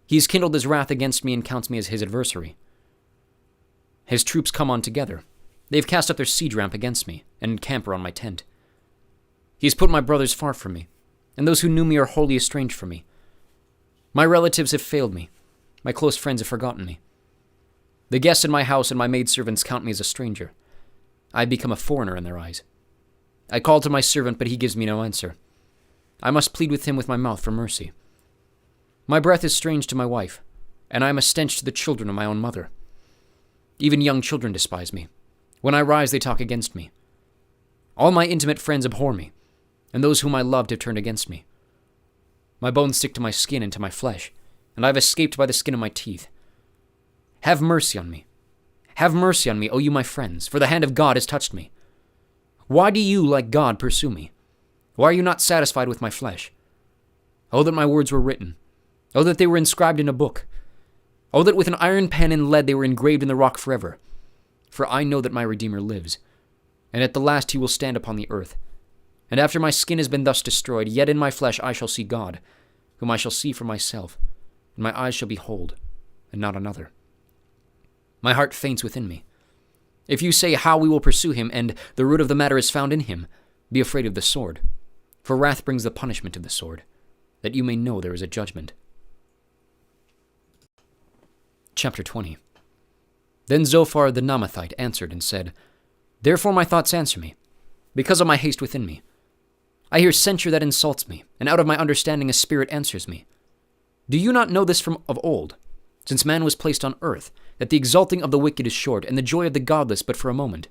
A: He has kindled his wrath against me and counts me as his adversary. His troops come on together. They have cast up their siege ramp against me, and encamp around my tent. He has put my brothers far from me, and those who knew me are wholly estranged from me. My relatives have failed me. My close friends have forgotten me. The guests in my house and my maidservants count me as a stranger. I have become a foreigner in their eyes. I call to my servant, but he gives me no answer. I must plead with him with my mouth for mercy. My breath is strange to my wife, and I am a stench to the children of my own mother. Even young children despise me. When I rise, they talk against me. All my intimate friends abhor me, and those whom I loved have turned against me. My bones stick to my skin and to my flesh, and I have escaped by the skin of my teeth. Have mercy on me. Have mercy on me, O you my friends, for the hand of God has touched me. Why do you, like God, pursue me? Why are you not satisfied with my flesh? Oh, that my words were written. Oh, that they were inscribed in a book. Oh, that with an iron pen and lead they were engraved in the rock forever. For I know that my Redeemer lives, and at the last he will stand upon the earth. And after my skin has been thus destroyed, yet in my flesh I shall see God, whom I shall see for myself, and my eyes shall behold, and not another. My heart faints within me. If you say how we will pursue him, and the root of the matter is found in him, be afraid of the sword. For wrath brings the punishment of the sword, that you may know there is a judgment. Chapter 20. Then Zophar the Naamathite answered and said, Therefore my thoughts answer me, because of my haste within me. I hear censure that insults me, and out of my understanding a spirit answers me. Do you not know this from of old, since man was placed on earth, that the exalting of the wicked is short, and the joy of the godless but for a moment?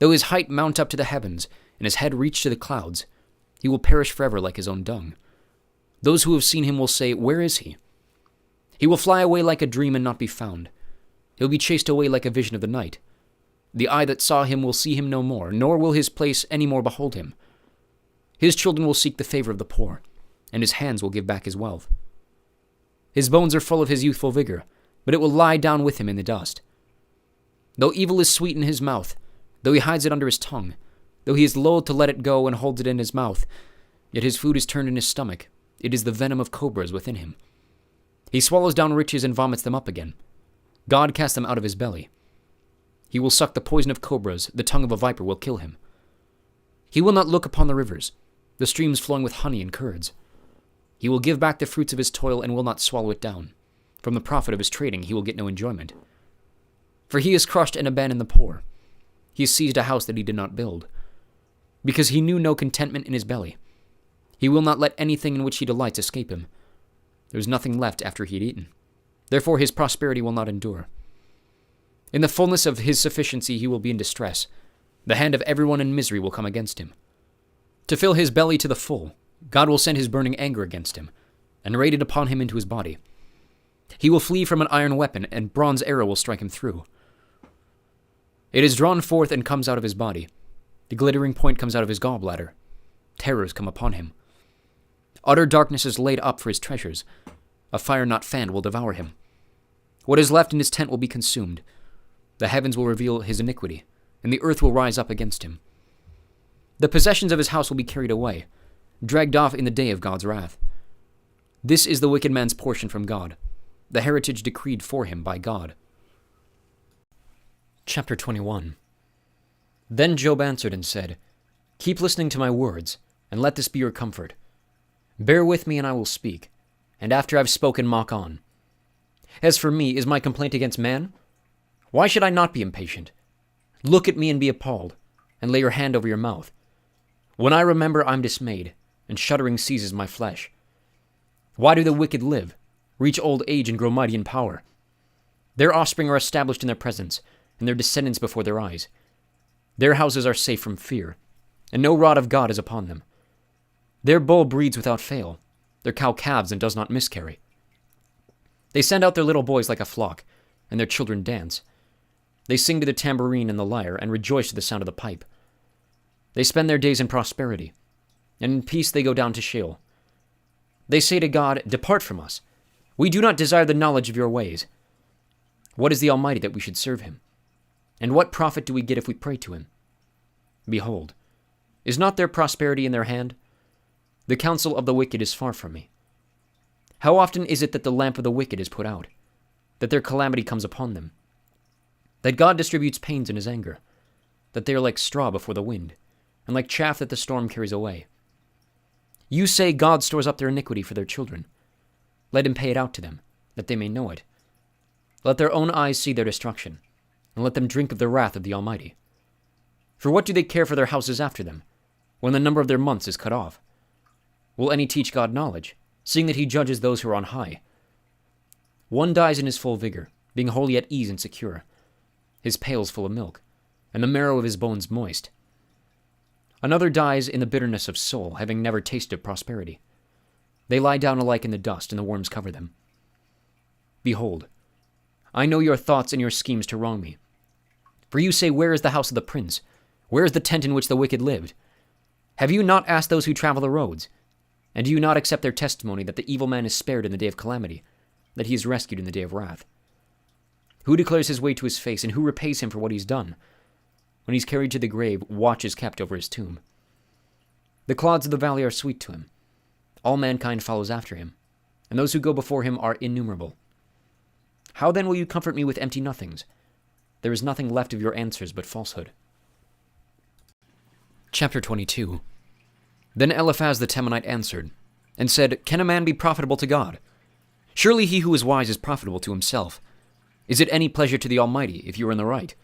A: Though his height mount up to the heavens, and his head reach to the clouds, he will perish forever like his own dung. Those who have seen him will say, Where is he? He will fly away like a dream and not be found. He will be chased away like a vision of the night. The eye that saw him will see him no more, nor will his place any more behold him. His children will seek the favor of the poor, and his hands will give back his wealth. His bones are full of his youthful vigor, but it will lie down with him in the dust. Though evil is sweet in his mouth, though he hides it under his tongue, though he is loath to let it go and holds it in his mouth, yet his food is turned in his stomach. It is the venom of cobras within him. He swallows down riches and vomits them up again. God casts them out of his belly. He will suck the poison of cobras, the tongue of a viper will kill him. He will not look upon the rivers, the streams flowing with honey and curds. He will give back the fruits of his toil and will not swallow it down. From the profit of his trading he will get no enjoyment. For he has crushed and abandoned the poor. He has seized a house that he did not build. Because he knew no contentment in his belly. He will not let anything in which he delights escape him. There is nothing left after he had eaten. Therefore his prosperity will not endure. In the fullness of his sufficiency he will be in distress. The hand of everyone in misery will come against him. To fill his belly to the full, God will send his burning anger against him, and rain it upon him into his body. He will flee from an iron weapon, and bronze arrow will strike him through. It is drawn forth and comes out of his body. The glittering point comes out of his gallbladder. Terrors come upon him. Utter darkness is laid up for his treasures. A fire not fanned will devour him. What is left in his tent will be consumed. The heavens will reveal his iniquity, and the earth will rise up against him. The possessions of his house will be carried away, dragged off in the day of God's wrath. This is the wicked man's portion from God, the heritage decreed for him by God. Chapter 21. Then Job answered and said, Keep listening to my words, and let this be your comfort. Bear with me, and I will speak, and after I have spoken, mock on. As for me, is my complaint against man? Why should I not be impatient? Look at me and be appalled, and lay your hand over your mouth. When I remember, I'm dismayed, and shuddering seizes my flesh. Why do the wicked live, reach old age, and grow mighty in power? Their offspring are established in their presence, and their descendants before their eyes. Their houses are safe from fear, and no rod of God is upon them. Their bull breeds without fail, their cow calves and does not miscarry. They send out their little boys like a flock, and their children dance. They sing to the tambourine and the lyre, and rejoice to the sound of the pipe. They spend their days in prosperity, and in peace they go down to Sheol. They say to God, 'Depart from us. We do not desire the knowledge of your ways.' What is the Almighty that we should serve him? And what profit do we get if we pray to him? Behold, is not their prosperity in their hand? The counsel of the wicked is far from me. How often is it that the lamp of the wicked is put out, that their calamity comes upon them? That God distributes pains in his anger, that they are like straw before the wind, and like chaff that the storm carries away. You say God stores up their iniquity for their children. Let him pay it out to them, that they may know it. Let their own eyes see their destruction, and let them drink of the wrath of the Almighty. For what do they care for their houses after them, when the number of their months is cut off? Will any teach God knowledge, seeing that he judges those who are on high? One dies in his full vigor, being wholly at ease and secure, his pails full of milk, and the marrow of his bones moist. Another dies in the bitterness of soul, having never tasted prosperity. They lie down alike in the dust, and the worms cover them. Behold, I know your thoughts and your schemes to wrong me. For you say, 'Where is the house of the prince? Where is the tent in which the wicked lived?' Have you not asked those who travel the roads? And do you not accept their testimony that the evil man is spared in the day of calamity, that he is rescued in the day of wrath? Who declares his way to his face, and who repays him for what he's done? When he's carried to the grave, watch is kept over his tomb. The clods of the valley are sweet to him. All mankind follows after him, and those who go before him are innumerable. How then will you comfort me with empty nothings? There is nothing left of your answers but falsehood." Chapter 22. Then Eliphaz the Temanite answered, and said, "Can a man be profitable to God? Surely he who is wise is profitable to himself. Is it any pleasure to the Almighty if you are in the right?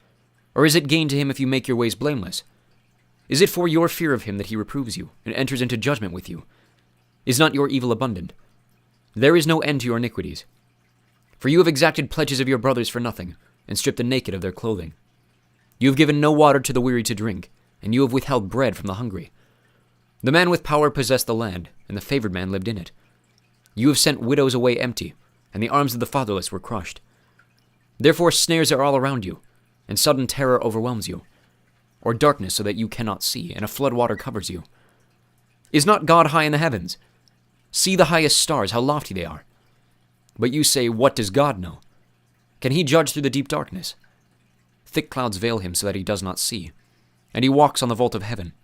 A: Or is it gain to him if you make your ways blameless? Is it for your fear of him that he reproves you, and enters into judgment with you? Is not your evil abundant? There is no end to your iniquities. For you have exacted pledges of your brothers for nothing, and stripped the naked of their clothing. You have given no water to the weary to drink, and you have withheld bread from the hungry. The man with power possessed the land, and the favored man lived in it. You have sent widows away empty, and the arms of the fatherless were crushed. Therefore snares are all around you, and sudden terror overwhelms you, or darkness so that you cannot see, and a floodwater covers you. Is not God high in the heavens? See the highest stars, how lofty they are. But you say, 'What does God know? Can he judge through the deep darkness?' Thick clouds veil him so that he does not see, and he walks on the vault of heaven.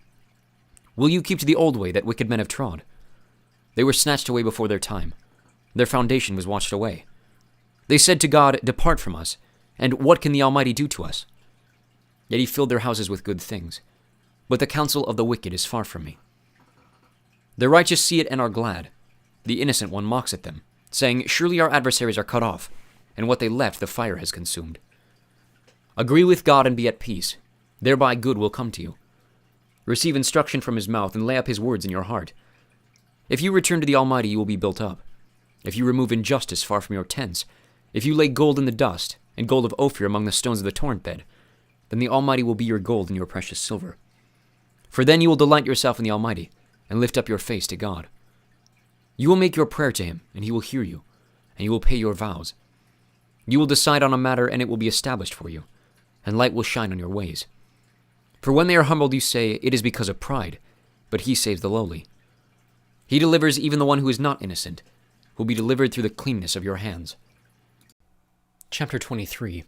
A: Will you keep to the old way that wicked men have trod? They were snatched away before their time. Their foundation was washed away. They said to God, 'Depart from us, and what can the Almighty do to us?' Yet he filled their houses with good things. But the counsel of the wicked is far from me. The righteous see it and are glad. The innocent one mocks at them, saying, 'Surely our adversaries are cut off, and what they left the fire has consumed.' Agree with God and be at peace. Thereby good will come to you. Receive instruction from his mouth and lay up his words in your heart. If you return to the Almighty, you will be built up. If you remove injustice far from your tents, if you lay gold in the dust, and gold of Ophir among the stones of the torrent bed, then the Almighty will be your gold and your precious silver. For then you will delight yourself in the Almighty, and lift up your face to God. You will make your prayer to him, and he will hear you, and you will pay your vows. You will decide on a matter, and it will be established for you, and light will shine on your ways. For when they are humbled, you say, 'It is because of pride,' but he saves the lowly. He delivers even the one who is not innocent, who will be delivered through the cleanness of your hands." Chapter 23.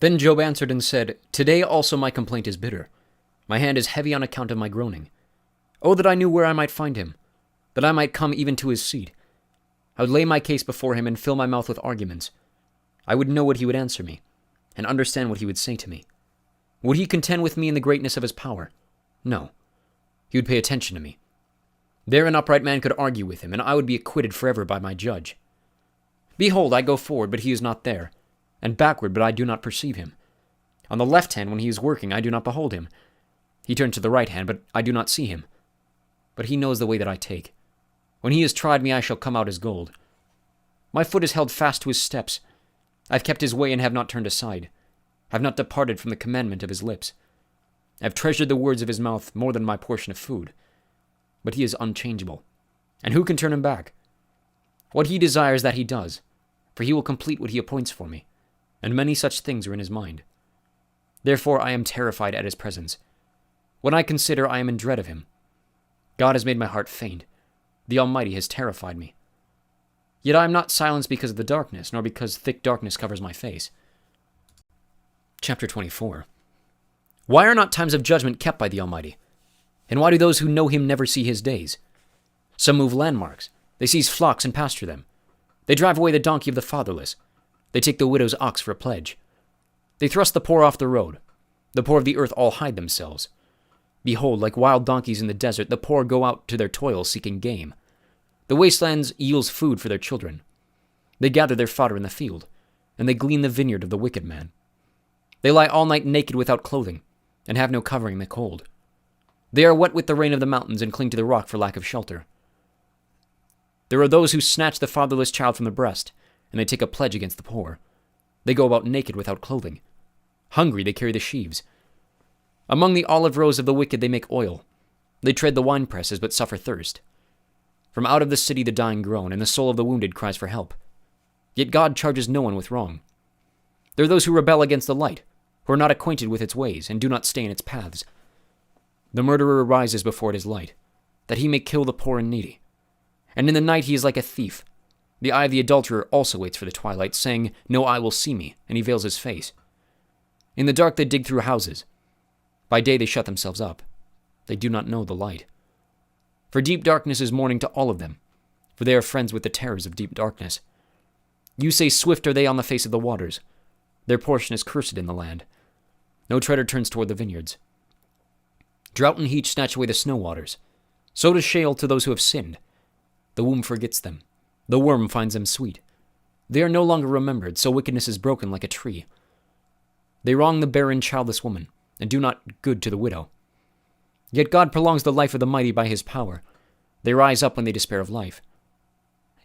A: Then Job answered and said, "Today also my complaint is bitter. My hand is heavy on account of my groaning. Oh, that I knew where I might find him, that I might come even to his seat. I would lay my case before him and fill my mouth with arguments. I would know what he would answer me, and understand what he would say to me. Would he contend with me in the greatness of his power? No. He would pay attention to me. There an upright man could argue with him, and I would be acquitted forever by my judge. Behold, I go forward, but he is not there, and backward, but I do not perceive him. On the left hand, when he is working, I do not behold him. He turns to the right hand, but I do not see him. But he knows the way that I take. When he has tried me, I shall come out as gold. My foot is held fast to his steps. I have kept his way and have not turned aside. I have not departed from the commandment of his lips. I have treasured the words of his mouth more than my portion of food. But he is unchangeable, and who can turn him back? What he desires, that he does, for he will complete what he appoints for me, and many such things are in his mind. Therefore I am terrified at his presence. When I consider, I am in dread of him. God has made my heart faint. The Almighty has terrified me. Yet I am not silenced because of the darkness, nor because thick darkness covers my face. Chapter 24. Why are not times of judgment kept by the Almighty? And why do those who know him never see his days? Some move landmarks. They seize flocks and pasture them. They drive away the donkey of the fatherless. They take the widow's ox for a pledge. They thrust the poor off the road. The poor of the earth all hide themselves. Behold, like wild donkeys in the desert, the poor go out to their toil seeking game. The wastelands yields food for their children. They gather their fodder in the field, and they glean the vineyard of the wicked man. They lie all night naked without clothing, and have no covering in the cold. They are wet with the rain of the mountains and cling to the rock for lack of shelter. There are those who snatch the fatherless child from the breast, and they take a pledge against the poor. They go about naked without clothing. Hungry, they carry the sheaves. Among the olive rows of the wicked they make oil. They tread the winepresses but suffer thirst. From out of the city the dying groan, and the soul of the wounded cries for help. Yet God charges no one with wrong. There are those who rebel against the light, who are not acquainted with its ways, and do not stay in its paths. The murderer rises before it is light, that he may kill the poor and needy. And in the night he is like a thief. The eye of the adulterer also waits for the twilight, saying, "No eye will see me," and he veils his face. In the dark they dig through houses. By day they shut themselves up. They do not know the light. For deep darkness is morning to all of them, for they are friends with the terrors of deep darkness. You say, "Swift are they on the face of the waters." Their portion is cursed in the land. No treader turns toward the vineyards. Drought and heat snatch away the snow waters. So does Sheol to those who have sinned. The womb forgets them. The worm finds them sweet. They are no longer remembered, so wickedness is broken like a tree. They wrong the barren, childless woman, and do not good to the widow. Yet God prolongs the life of the mighty by his power. They rise up when they despair of life.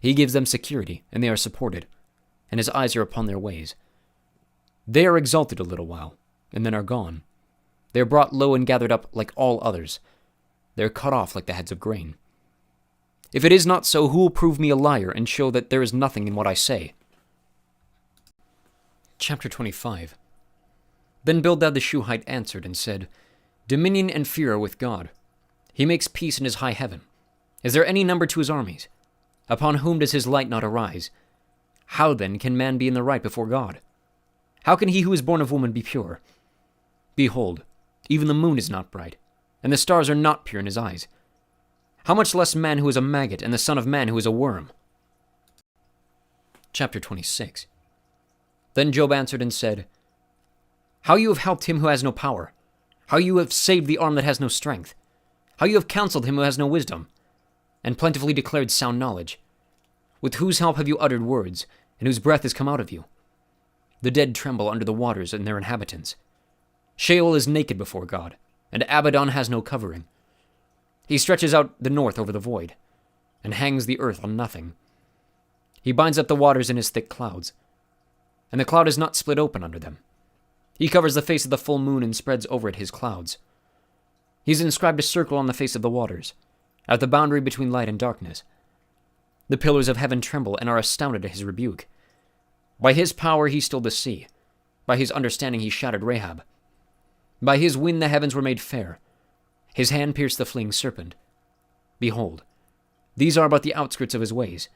A: He gives them security, and they are supported, and his eyes are upon their ways. They are exalted a little while, and then are gone. They are brought low and gathered up like all others. They are cut off like the heads of grain. If it is not so, who will prove me a liar and show that there is nothing in what I say? Chapter 25. Then Bildad the Shuhite answered and said, Dominion and fear are with God. He makes peace in his high heaven. Is there any number to his armies? Upon whom does his light not arise? How then can man be in the right before God? How can he who is born of woman be pure? Behold, even the moon is not bright, and the stars are not pure in his eyes. How much less man who is a maggot, and the son of man who is a worm? Chapter 26. Then Job answered and said, How you have helped him who has no power, how you have saved the arm that has no strength, how you have counseled him who has no wisdom, and plentifully declared sound knowledge. With whose help have you uttered words, and whose breath has come out of you? The dead tremble under the waters and their inhabitants. Sheol is naked before God, and Abaddon has no covering. He stretches out the north over the void, and hangs the earth on nothing. He binds up the waters in his thick clouds, and the cloud is not split open under them. He covers the face of the full moon and spreads over it his clouds. He has inscribed a circle on the face of the waters, at the boundary between light and darkness. The pillars of heaven tremble and are astounded at his rebuke. By his power he stilled the sea. By his understanding he shattered Rahab. By his wind the heavens were made fair. His hand pierced the fleeing serpent. Behold, these are but the outskirts of his ways,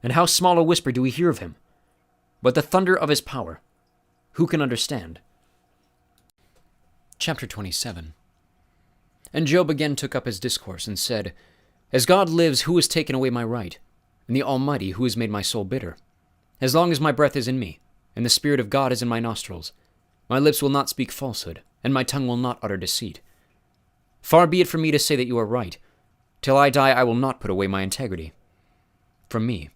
A: and how small a whisper do we hear of him? But the thunder of his power, who can understand? Chapter 27. And Job again took up his discourse and said, As God lives, who has taken away my right, and the Almighty, who has made my soul bitter? As long as my breath is in me, and the Spirit of God is in my nostrils, my lips will not speak falsehood, and my tongue will not utter deceit. Far be it from me to say that you are right. Till I die, I will not put away my integrity. From me,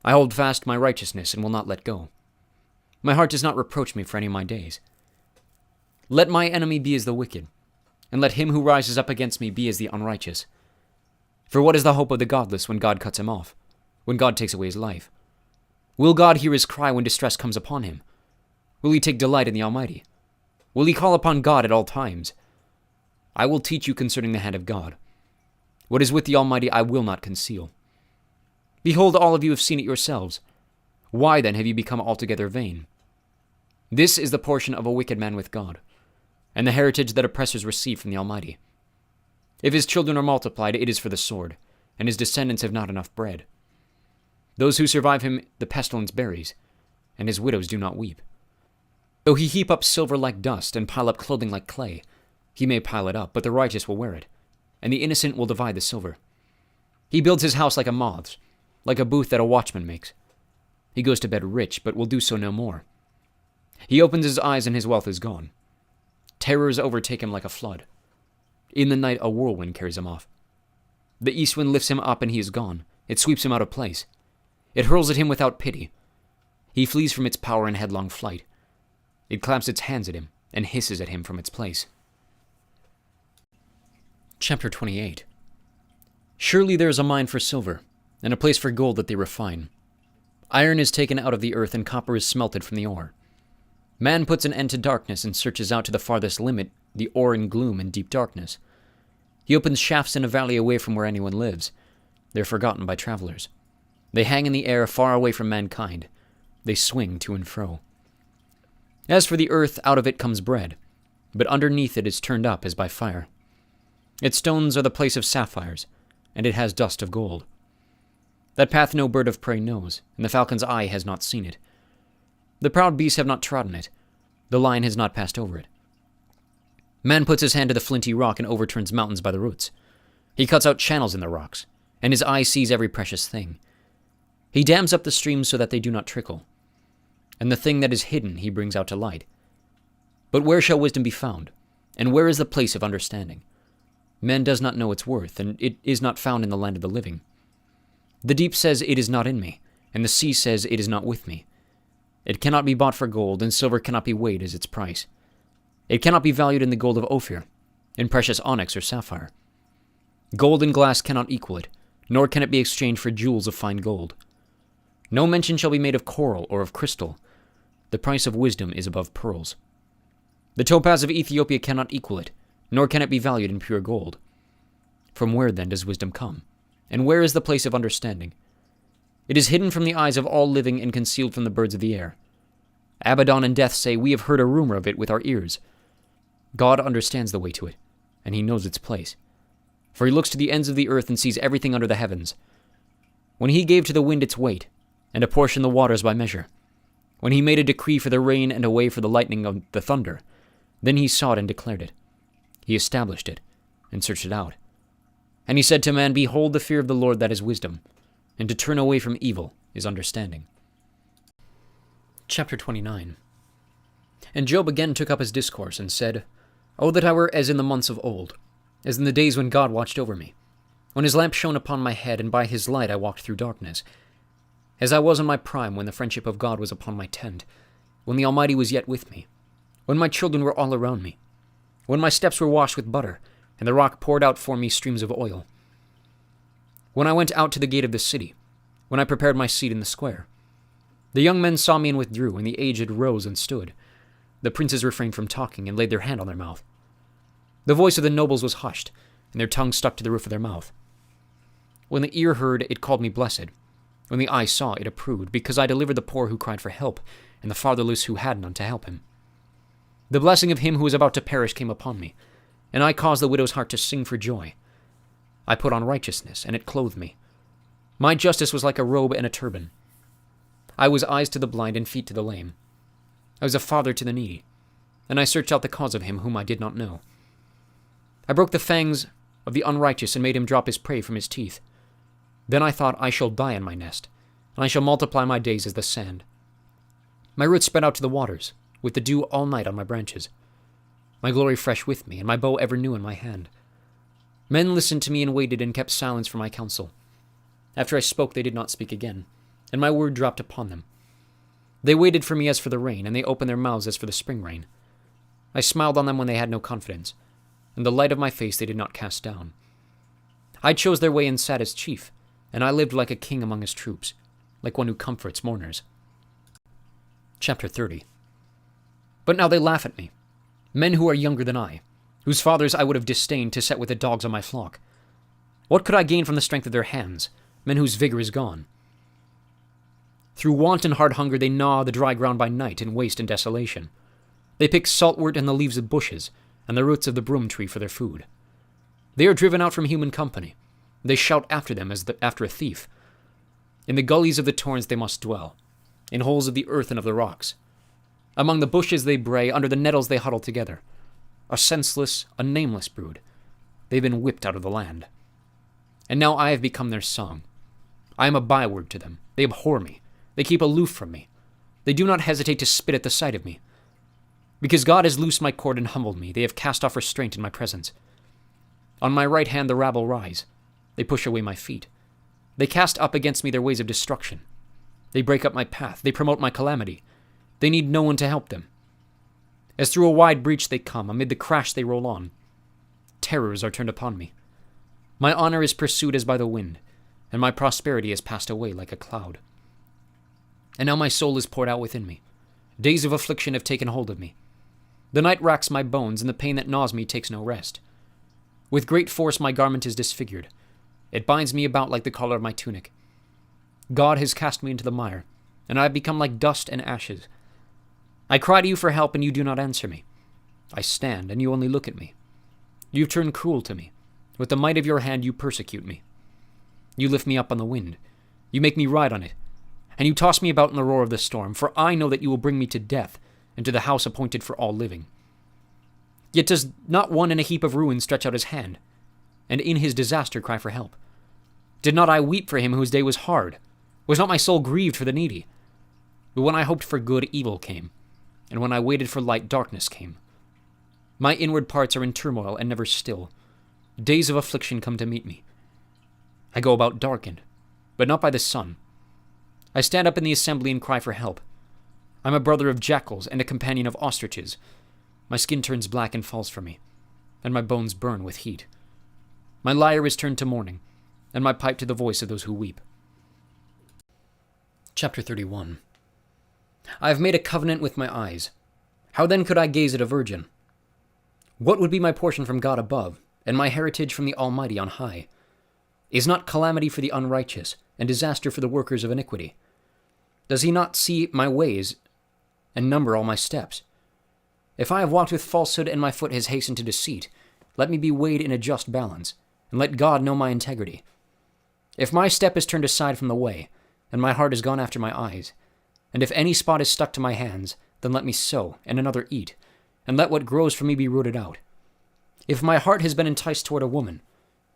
A: I hold fast my righteousness and will not let go. My heart does not reproach me for any of my days. Let my enemy be as the wicked, and let him who rises up against me be as the unrighteous. For what is the hope of the godless when God cuts him off, when God takes away his life? Will God hear his cry when distress comes upon him? Will he take delight in the Almighty? Will he call upon God at all times? I will teach you concerning the hand of God. What is with the Almighty I will not conceal. Behold, all of you have seen it yourselves. Why then have you become altogether vain? This is the portion of a wicked man with God, and the heritage that oppressors receive from the Almighty. If his children are multiplied, it is for the sword, and his descendants have not enough bread. Those who survive him the pestilence buries, and his widows do not weep. Though he heap up silver like dust and pile up clothing like clay, he may pile it up, but the righteous will wear it, and the innocent will divide the silver. He builds his house like a moth's, like a booth that a watchman makes. He goes to bed rich, but will do so no more. He opens his eyes and his wealth is gone. Terrors overtake him like a flood. In the night a whirlwind carries him off. The east wind lifts him up and he is gone. It sweeps him out of place. It hurls at him without pity. He flees from its power in headlong flight. It claps its hands at him and hisses at him from its place. Chapter 28. Surely there is a mine for silver, and a place for gold that they refine. Iron is taken out of the earth, and copper is smelted from the ore. Man puts an end to darkness and searches out to the farthest limit the ore in gloom and deep darkness. He opens shafts in a valley away from where anyone lives. They're forgotten by travelers. They hang in the air far away from mankind. They swing to and fro. As for the earth, out of it comes bread, but underneath it is turned up as by fire. Its stones are the place of sapphires, and it has dust of gold. That path no bird of prey knows, and the falcon's eye has not seen it. The proud beasts have not trodden it. The lion has not passed over it. Man puts his hand to the flinty rock and overturns mountains by the roots. He cuts out channels in the rocks, and his eye sees every precious thing. He dams up the streams so that they do not trickle, and the thing that is hidden he brings out to light. But where shall wisdom be found, and where is the place of understanding? Man does not know its worth, and it is not found in the land of the living. The deep says, "It is not in me," and the sea says, "It is not with me." It cannot be bought for gold, and silver cannot be weighed as its price. It cannot be valued in the gold of Ophir, in precious onyx or sapphire. Gold and glass cannot equal it, nor can it be exchanged for jewels of fine gold. No mention shall be made of coral or of crystal. The price of wisdom is above pearls. The topaz of Ethiopia cannot equal it, nor can it be valued in pure gold. From where then does wisdom come? And where is the place of understanding? It is hidden from the eyes of all living and concealed from the birds of the air. Abaddon and Death say, "We have heard a rumor of it with our ears." God understands the way to it, and he knows its place. For he looks to the ends of the earth and sees everything under the heavens. When he gave to the wind its weight, and apportioned the waters by measure, when he made a decree for the rain and a way for the lightning of the thunder, then he saw it and declared it. He established it, and searched it out. And he said to man, "Behold, the fear of the Lord, that is wisdom, and to turn away from evil is understanding." Chapter 29. And Job again took up his discourse, and said, "O that I were as in the months of old, as in the days when God watched over me, when his lamp shone upon my head, and by his light I walked through darkness, as I was in my prime, when the friendship of God was upon my tent, when the Almighty was yet with me, when my children were all around me, when my steps were washed with butter, and the rock poured out for me streams of oil. When I went out to the gate of the city, when I prepared my seat in the square. The young men saw me and withdrew, and the aged rose and stood. The princes refrained from talking, and laid their hand on their mouth. The voice of the nobles was hushed, and their tongue stuck to the roof of their mouth. When the ear heard, it called me blessed. When the eye saw, it approved, because I delivered the poor who cried for help, and the fatherless who had none to help him. The blessing of him who was about to perish came upon me, and I caused the widow's heart to sing for joy. I put on righteousness, and it clothed me. My justice was like a robe and a turban. I was eyes to the blind and feet to the lame. I was a father to the needy, and I searched out the cause of him whom I did not know. I broke the fangs of the unrighteous and made him drop his prey from his teeth. Then I thought, I shall die in my nest, and I shall multiply my days as the sand. My roots spread out to the waters, with the dew all night on my branches. My glory fresh with me, and my bow ever new in my hand. Men listened to me and waited and kept silence for my counsel. After I spoke, they did not speak again, and my word dropped upon them. They waited for me as for the rain, and they opened their mouths as for the spring rain. I smiled on them when they had no confidence, and the light of my face they did not cast down. I chose their way and sat as chief, and I lived like a king among his troops, like one who comforts mourners. Chapter 30. But now they laugh at me, men who are younger than I, whose fathers I would have disdained to set with the dogs on my flock. What could I gain from the strength of their hands, men whose vigor is gone? Through want and hard hunger they gnaw the dry ground by night in waste and desolation. They pick saltwort and the leaves of bushes, and the roots of the broom tree for their food. They are driven out from human company. They shout after them as after a thief. In the gullies of the torrents they must dwell, in holes of the earth and of the rocks. Among the bushes they bray, under the nettles they huddle together. A senseless, a nameless brood. They've been whipped out of the land. And now I have become their song. I am a byword to them. They abhor me. They keep aloof from me. They do not hesitate to spit at the sight of me. Because God has loosed my cord and humbled me, they have cast off restraint in my presence. On my right hand the rabble rise. They push away my feet. They cast up against me their ways of destruction. They break up my path. They promote my calamity. They need no one to help them. As through a wide breach they come, amid the crash they roll on. Terrors are turned upon me. My honor is pursued as by the wind, and my prosperity has passed away like a cloud. And now my soul is poured out within me. Days of affliction have taken hold of me. The night racks my bones, and the pain that gnaws me takes no rest. With great force my garment is disfigured. It binds me about like the collar of my tunic. God has cast me into the mire, and I have become like dust and ashes. I cry to you for help, and you do not answer me. I stand, and you only look at me. You turn cruel to me. With the might of your hand you persecute me. You lift me up on the wind. You make me ride on it. And you toss me about in the roar of the storm, for I know that you will bring me to death, and to the house appointed for all living. Yet does not one in a heap of ruins stretch out his hand, and in his disaster cry for help? Did not I weep for him whose day was hard? Was not my soul grieved for the needy? But when I hoped for good, evil came, and when I waited for light, darkness came. My inward parts are in turmoil and never still. Days of affliction come to meet me. I go about darkened, but not by the sun. I stand up in the assembly and cry for help. I'm a brother of jackals and a companion of ostriches. My skin turns black and falls from me, and my bones burn with heat. My lyre is turned to mourning, and my pipe to the voice of those who weep. Chapter 31. I have made a covenant with my eyes. How then could I gaze at a virgin? What would be my portion from God above, and my heritage from the Almighty on high? Is not calamity for the unrighteous, and disaster for the workers of iniquity? Does he not see my ways and number all my steps? If I have walked with falsehood and my foot has hastened to deceit, let me be weighed in a just balance, and let God know my integrity. If my step is turned aside from the way, and my heart has gone after my eyes, and if any spot is stuck to my hands, then let me sow, and another eat, and let what grows from me be rooted out. If my heart has been enticed toward a woman,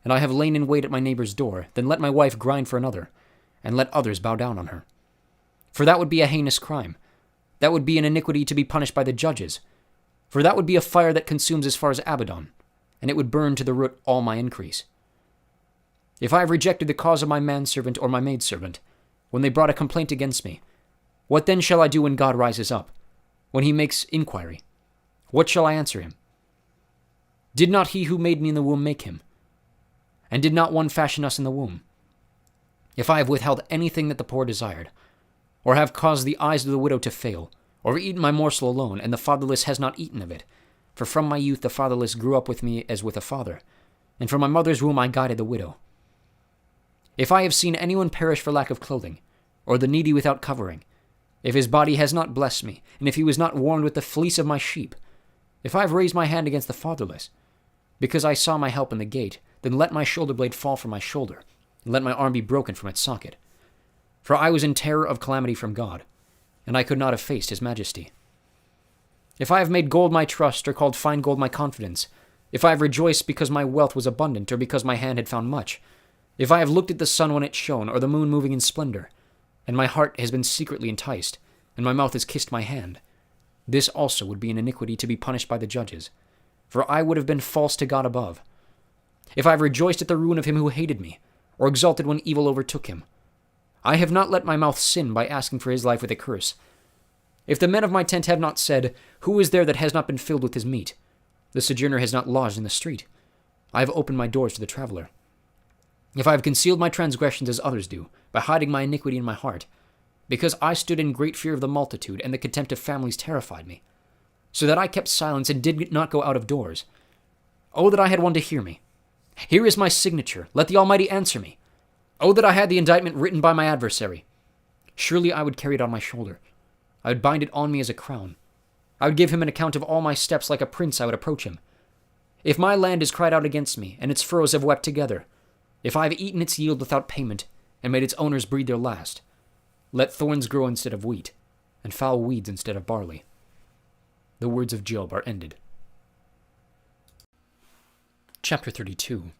A: and I have lain in wait at my neighbor's door, then let my wife grind for another, and let others bow down on her. For that would be a heinous crime. That would be an iniquity to be punished by the judges. For that would be a fire that consumes as far as Abaddon, and it would burn to the root all my increase. If I have rejected the cause of my manservant or my maidservant, when they brought a complaint against me, what then shall I do when God rises up, when he makes inquiry? What shall I answer him? Did not he who made me in the womb make him? And did not one fashion us in the womb? If I have withheld anything that the poor desired, or have caused the eyes of the widow to fail, or eaten my morsel alone, and the fatherless has not eaten of it, for from my youth the fatherless grew up with me as with a father, and from my mother's womb I guided the widow. If I have seen anyone perish for lack of clothing, or the needy without covering, if his body has not blessed me, and if he was not warmed with the fleece of my sheep, if I have raised my hand against the fatherless, because I saw my help in the gate, then let my shoulder blade fall from my shoulder, and let my arm be broken from its socket. For I was in terror of calamity from God, and I could not have faced his majesty. If I have made gold my trust, or called fine gold my confidence, if I have rejoiced because my wealth was abundant, or because my hand had found much, if I have looked at the sun when it shone, or the moon moving in splendor, and my heart has been secretly enticed, and my mouth has kissed my hand, this also would be an iniquity to be punished by the judges, for I would have been false to God above. If I have rejoiced at the ruin of him who hated me, or exulted when evil overtook him, I have not let my mouth sin by asking for his life with a curse. If the men of my tent have not said, who is there that has not been filled with his meat? The sojourner has not lodged in the street. I have opened my doors to the traveler. If I have concealed my transgressions as others do, by hiding my iniquity in my heart, because I stood in great fear of the multitude, and the contempt of families terrified me, so that I kept silence and did not go out of doors. Oh, that I had one to hear me. Here is my signature. Let the Almighty answer me. Oh, that I had the indictment written by my adversary. Surely I would carry it on my shoulder. I would bind it on me as a crown. I would give him an account of all my steps like a prince. I would approach him. If my land has cried out against me, and its furrows have wept together, If I have eaten its yield without payment, and made its owners breathe their last, let thorns grow instead of wheat, and foul weeds instead of barley. The words of Job are ended. Chapter 32.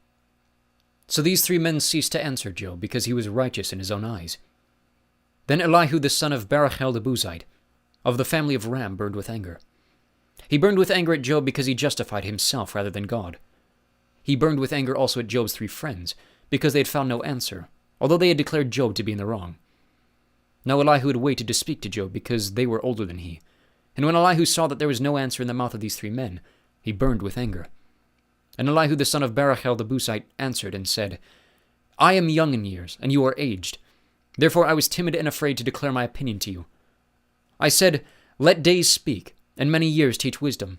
A: So these 3 men ceased to answer Job, because he was righteous in his own eyes. Then Elihu the son of Barachel the Buzite, of the family of Ram, burned with anger. He burned with anger at Job because he justified himself rather than God. He burned with anger also at Job's 3 friends, because they had found no answer, although they had declared Job to be in the wrong. Now Elihu had waited to speak to Job, because they were older than he. And when Elihu saw that there was no answer in the mouth of these 3 men, he burned with anger. And Elihu the son of Barachel the Buzite answered and said, I am young in years, and you are aged. Therefore I was timid and afraid to declare my opinion to you. I said, let days speak, and many years teach wisdom.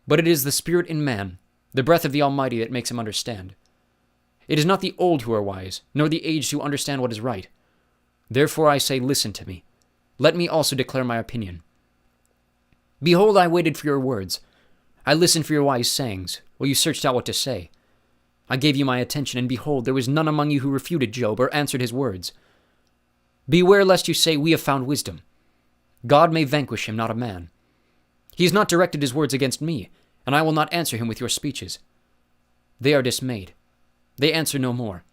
A: But it is the spirit in man, the breath of the Almighty, that makes him understand. It is not the old who are wise, nor the aged who understand what is right. Therefore I say, listen to me. Let me also declare my opinion. Behold, I waited for your words. I listened for your wise sayings, while you searched out what to say. I gave you my attention, and behold, there was none among you who refuted Job or answered his words. Beware lest you say, we have found wisdom. God may vanquish him, not a man. He has not directed his words against me, and I will not answer him with your speeches. They are dismayed. They answer no more.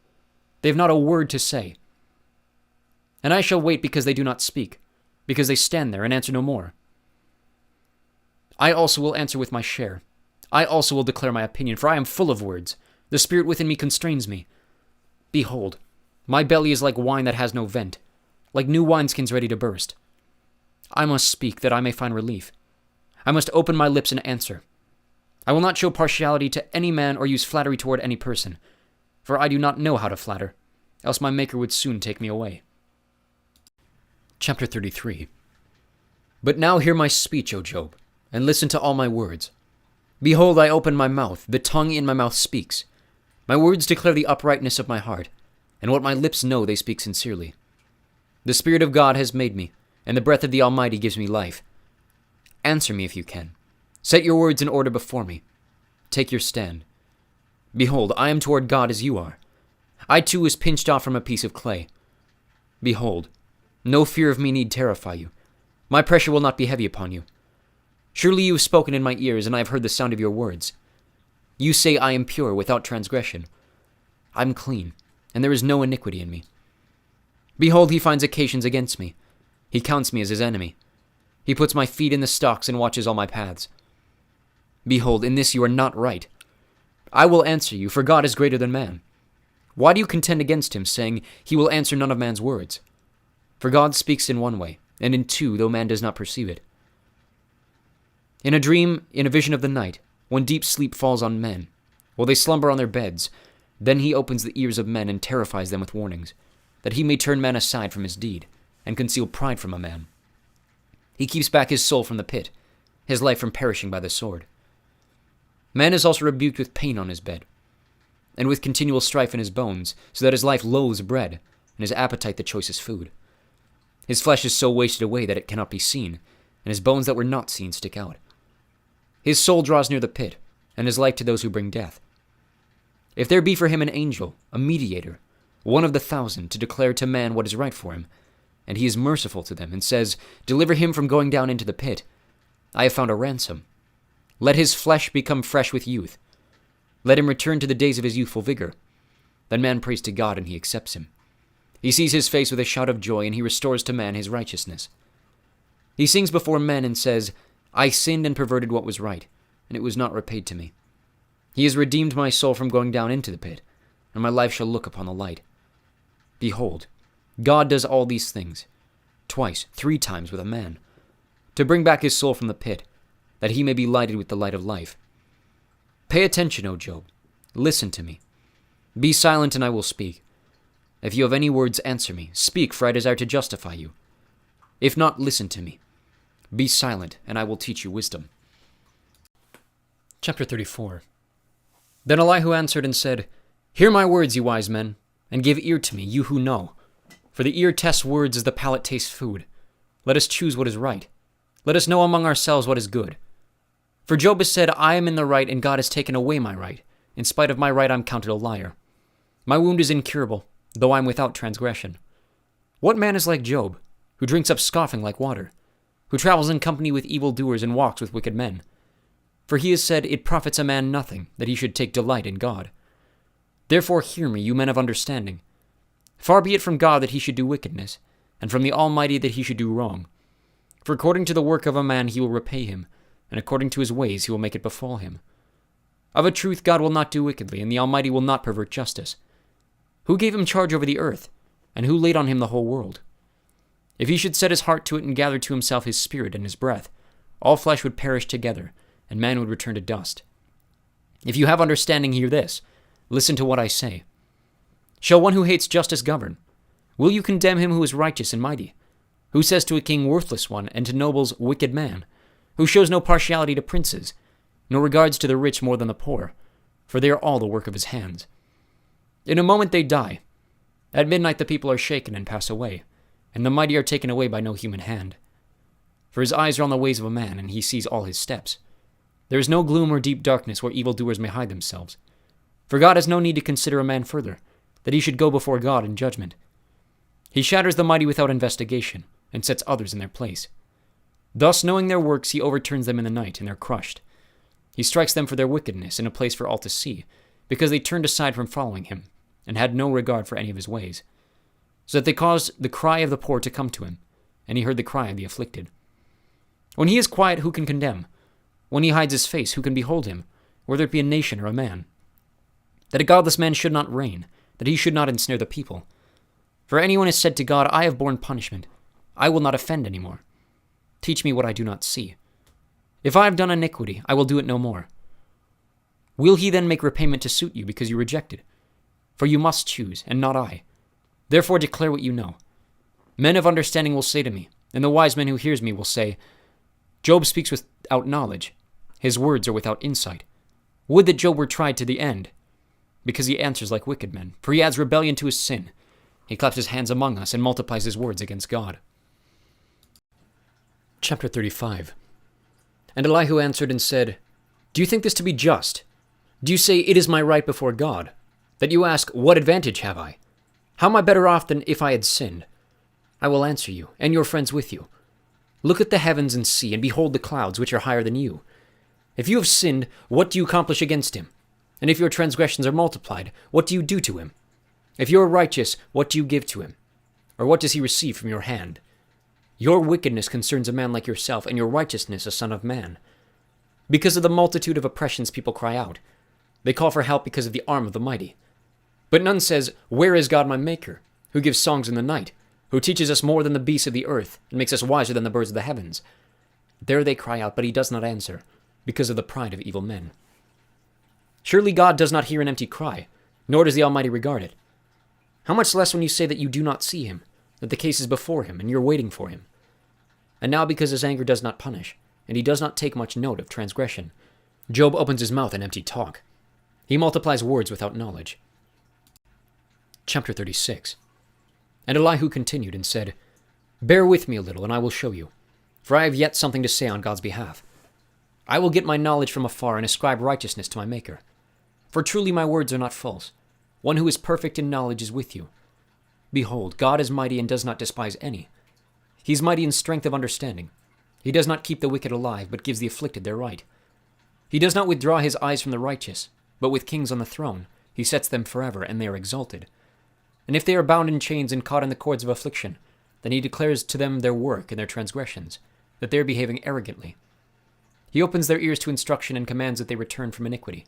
A: They have not a word to say. And I shall wait because they do not speak, because they stand there and answer no more. I also will answer with my share. I also will declare my opinion, for I am full of words. The spirit within me constrains me. Behold, my belly is like wine that has no vent, like new wineskins ready to burst. I must speak that I may find relief. I must open my lips and answer. I will not show partiality to any man or use flattery toward any person, for I do not know how to flatter, else my Maker would soon take me away. Chapter 33. But now hear my speech, O Job, and listen to all my words. Behold, I open my mouth, the tongue in my mouth speaks. My words declare the uprightness of my heart, and what my lips know they speak sincerely. The Spirit of God has made me, and the breath of the Almighty gives me life. Answer me if you can. Set your words in order before me. Take your stand. Behold, I am toward God as you are. I too was pinched off from a piece of clay. Behold, no fear of me need terrify you. My pressure will not be heavy upon you. Surely you have spoken in my ears, and I have heard the sound of your words. You say I am pure, without transgression. I am clean, and there is no iniquity in me. Behold, he finds occasions against me. He counts me as his enemy. He puts my feet in the stocks and watches all my paths. Behold, in this you are not right. I will answer you, for God is greater than man. Why do you contend against him, saying, he will answer none of man's words? For God speaks in one way, and in 2, though man does not perceive it. In a dream, in a vision of the night, when deep sleep falls on men, while they slumber on their beds, then he opens the ears of men and terrifies them with warnings, that he may turn man aside from his deed, and conceal pride from a man. He keeps back his soul from the pit, his life from perishing by the sword. Man is also rebuked with pain on his bed, and with continual strife in his bones, so that his life loathes bread, and his appetite the choicest food. His flesh is so wasted away that it cannot be seen, and his bones that were not seen stick out. His soul draws near the pit, and his life to those who bring death. If there be for him an angel, a mediator, one of the 1,000, to declare to man what is right for him, and he is merciful to them, and says, deliver him from going down into the pit, I have found a ransom. Let his flesh become fresh with youth. Let him return to the days of his youthful vigor. Then man prays to God, and he accepts him. He sees his face with a shout of joy, and he restores to man his righteousness. He sings before men and says, I sinned and perverted what was right, and it was not repaid to me. He has redeemed my soul from going down into the pit, and my life shall look upon the light. Behold, God does all these things, 2, 3 times with a man, to bring back his soul from the pit, that he may be lighted with the light of life. Pay attention, O Job. Listen to me. Be silent, and I will speak. If you have any words, answer me. Speak, for I desire to justify you. If not, listen to me. Be silent, and I will teach you wisdom. Chapter 34. Then Elihu answered and said, hear my words, you wise men, and give ear to me, you who know. For the ear tests words as the palate tastes food. Let us choose what is right. Let us know among ourselves what is good. For Job has said, I am in the right, and God has taken away my right. In spite of my right, I'm counted a liar. My wound is incurable, though I am without transgression. What man is like Job, who drinks up scoffing like water, who travels in company with evildoers and walks with wicked men? For he has said, it profits a man nothing that he should take delight in God. Therefore hear me, you men of understanding. Far be it from God that he should do wickedness, and from the Almighty that he should do wrong. For according to the work of a man he will repay him, and according to his ways he will make it befall him. Of a truth God will not do wickedly, and the Almighty will not pervert justice. Who gave him charge over the earth, and who laid on him the whole world? If he should set his heart to it and gather to himself his spirit and his breath, all flesh would perish together, and man would return to dust. If you have understanding, hear this. Listen to what I say. Shall one who hates justice govern? Will you condemn him who is righteous and mighty? Who says to a king, worthless one, and to nobles, wicked man? Who shows no partiality to princes, nor regards to the rich more than the poor, for they are all the work of his hands. In a moment they die. At midnight the people are shaken and pass away, and the mighty are taken away by no human hand. For his eyes are on the ways of a man, and he sees all his steps. There is no gloom or deep darkness where evildoers may hide themselves. For God has no need to consider a man further, that he should go before God in judgment. He shatters the mighty without investigation, and sets others in their place. Thus, knowing their works, he overturns them in the night, and they are crushed. He strikes them for their wickedness in a place for all to see, because they turned aside from following him, and had no regard for any of his ways. So that they caused the cry of the poor to come to him, and he heard the cry of the afflicted. When he is quiet, who can condemn? When he hides his face, who can behold him, whether it be a nation or a man? That a godless man should not reign, that he should not ensnare the people. For anyone has said to God, I have borne punishment. I will not offend any more. Teach me what I do not see. If I have done iniquity, I will do it no more. Will he then make repayment to suit you because you rejected? For you must choose, and not I. Therefore declare what you know. Men of understanding will say to me, and the wise man who hears me will say, Job speaks without knowledge. His words are without insight. Would that Job were tried to the end, because he answers like wicked men, for he adds rebellion to his sin. He claps his hands among us and multiplies his words against God. Chapter 35. And Elihu answered and said, Do you think this to be just? Do you say, It is my right before God? That you ask, What advantage have I? How am I better off than if I had sinned? I will answer you, and your friends with you. Look at the heavens and see, and behold the clouds, which are higher than you. If you have sinned, what do you accomplish against him? And if your transgressions are multiplied, what do you do to him? If you are righteous, what do you give to him? Or what does he receive from your hand? Your wickedness concerns a man like yourself, and your righteousness a son of man. Because of the multitude of oppressions people cry out. They call for help because of the arm of the mighty. But none says, Where is God my maker, who gives songs in the night, who teaches us more than the beasts of the earth, and makes us wiser than the birds of the heavens? There they cry out, but he does not answer, because of the pride of evil men. Surely God does not hear an empty cry, nor does the Almighty regard it. How much less when you say that you do not see him, that the case is before him, and you're waiting for him. And now because his anger does not punish, and he does not take much note of transgression, Job opens his mouth in empty talk. He multiplies words without knowledge. Chapter 36. And Elihu continued and said, Bear with me a little, and I will show you, for I have yet something to say on God's behalf. I will get my knowledge from afar and ascribe righteousness to my Maker. For truly my words are not false. One who is perfect in knowledge is with you. Behold, God is mighty and does not despise any. He is mighty in strength of understanding. He does not keep the wicked alive, but gives the afflicted their right. He does not withdraw his eyes from the righteous, but with kings on the throne, he sets them forever, and they are exalted. And if they are bound in chains and caught in the cords of affliction, then he declares to them their work and their transgressions, that they are behaving arrogantly. He opens their ears to instruction and commands that they return from iniquity.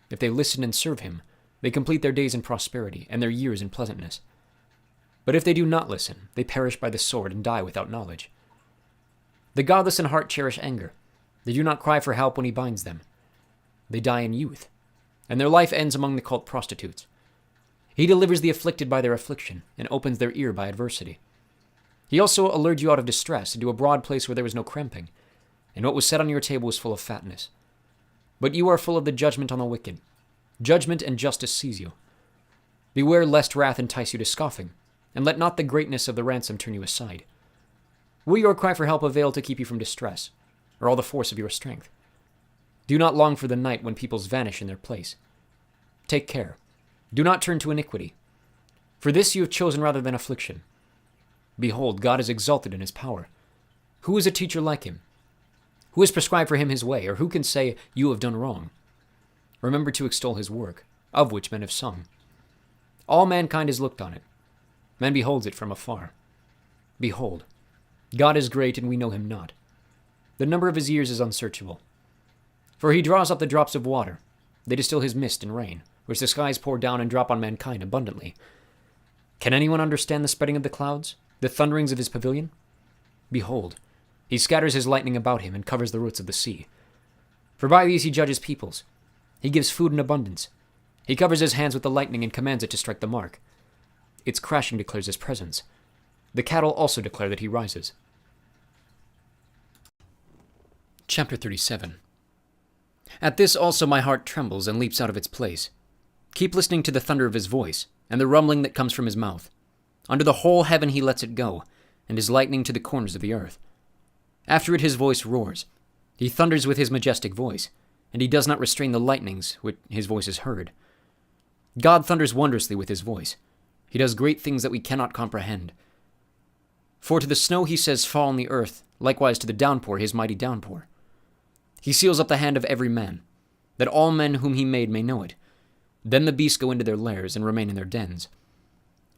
A: If they listen and serve him, they complete their days in prosperity and their years in pleasantness. But if they do not listen, they perish by the sword and die without knowledge. The godless in heart cherish anger. They do not cry for help when he binds them. They die in youth, and their life ends among the cult prostitutes. He delivers the afflicted by their affliction, and opens their ear by adversity. He also allured you out of distress into a broad place where there was no cramping, and what was set on your table was full of fatness. But you are full of the judgment on the wicked. Judgment and justice seize you. Beware lest wrath entice you to scoffing, and let not the greatness of the ransom turn you aside. Will your cry for help avail to keep you from distress, or all the force of your strength? Do not long for the night when peoples vanish in their place. Take care. Do not turn to iniquity. For this you have chosen rather than affliction. Behold, God is exalted in his power. Who is a teacher like him? Who has prescribed for him his way, or who can say, you have done wrong? Remember to extol his work, of which men have sung. All mankind has looked on it. Man beholds it from afar. Behold, God is great, and we know him not. The number of his years is unsearchable. For he draws up the drops of water. They distill his mist and rain, which the skies pour down and drop on mankind abundantly. Can anyone understand the spreading of the clouds, the thunderings of his pavilion? Behold, he scatters his lightning about him and covers the roots of the sea. For by these he judges peoples. He gives food in abundance. He covers his hands with the lightning and commands it to strike the mark. Its crashing declares his presence. The cattle also declare that he rises. Chapter 37. At this also my heart trembles and leaps out of its place. Keep listening to the thunder of his voice, and the rumbling that comes from his mouth. Under the whole heaven he lets it go, and his lightning to the corners of the earth. After it his voice roars. He thunders with his majestic voice, and he does not restrain the lightnings which his voice is heard. God thunders wondrously with his voice. He does great things that we cannot comprehend. For to the snow he says, fall on the earth, likewise to the downpour his mighty downpour. He seals up the hand of every man, that all men whom he made may know it. Then the beasts go into their lairs and remain in their dens.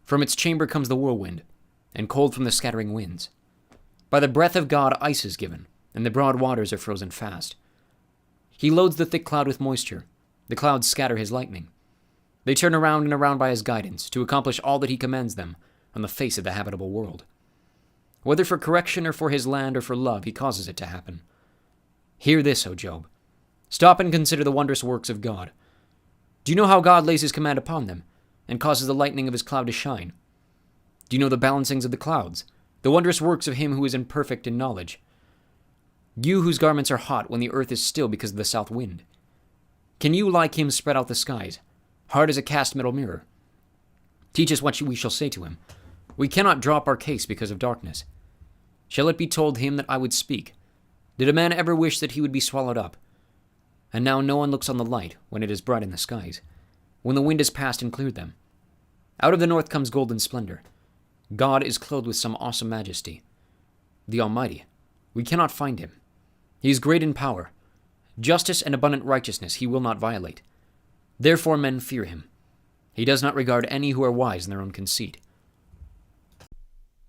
A: From its chamber comes the whirlwind, and cold from the scattering winds. By the breath of God ice is given, and the broad waters are frozen fast. He loads the thick cloud with moisture. The clouds scatter his lightning. They turn around and around by his guidance, to accomplish all that he commands them on the face of the habitable world. Whether for correction or for his land or for love, he causes it to happen. Hear this, O Job. Stop and consider the wondrous works of God. Do you know how God lays his command upon them, and causes the lightning of his cloud to shine? Do you know the balancings of the clouds, the wondrous works of him who is imperfect in knowledge? You whose garments are hot when the earth is still because of the south wind. Can you like him spread out the skies, hard as a cast metal mirror? Teach us what we shall say to him. We cannot drop our case because of darkness. Shall it be told him that I would speak? Did a man ever wish that he would be swallowed up? And now no one looks on the light when it is bright in the skies, when the wind has passed and cleared them. Out of the north comes golden splendor. God is clothed with some awesome majesty. The Almighty, we cannot find him. He is great in power. Justice and abundant righteousness he will not violate. Therefore men fear him. He does not regard any who are wise in their own conceit.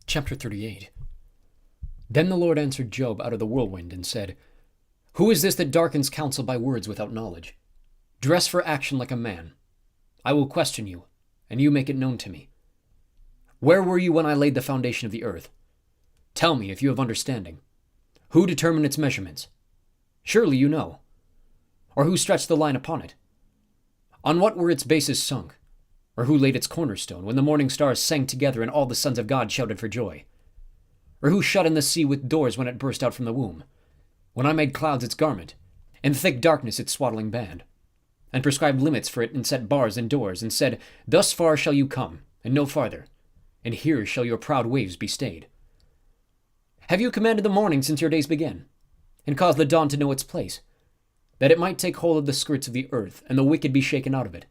A: Chapter 38. Then the Lord answered Job out of the whirlwind and said, Who is this that darkens counsel by words without knowledge? Dress for action like a man. I will question you, and you make it known to me. Where were you when I laid the foundation of the earth? Tell me if you have understanding. Who determined its measurements? Surely you know. Or who stretched the line upon it? On what were its bases sunk? Or who laid its cornerstone when the morning stars sang together and all the sons of God shouted for joy? Or who shut in the sea with doors when it burst out from the womb? When I made clouds its garment, and thick darkness its swaddling band, and prescribed limits for it and set bars and doors, and said, Thus far shall you come, and no farther, and here shall your proud waves be stayed. Have you commanded the morning since your days began, and caused the dawn to know its place, that it might take hold of the skirts of the earth, and the wicked be shaken out of it?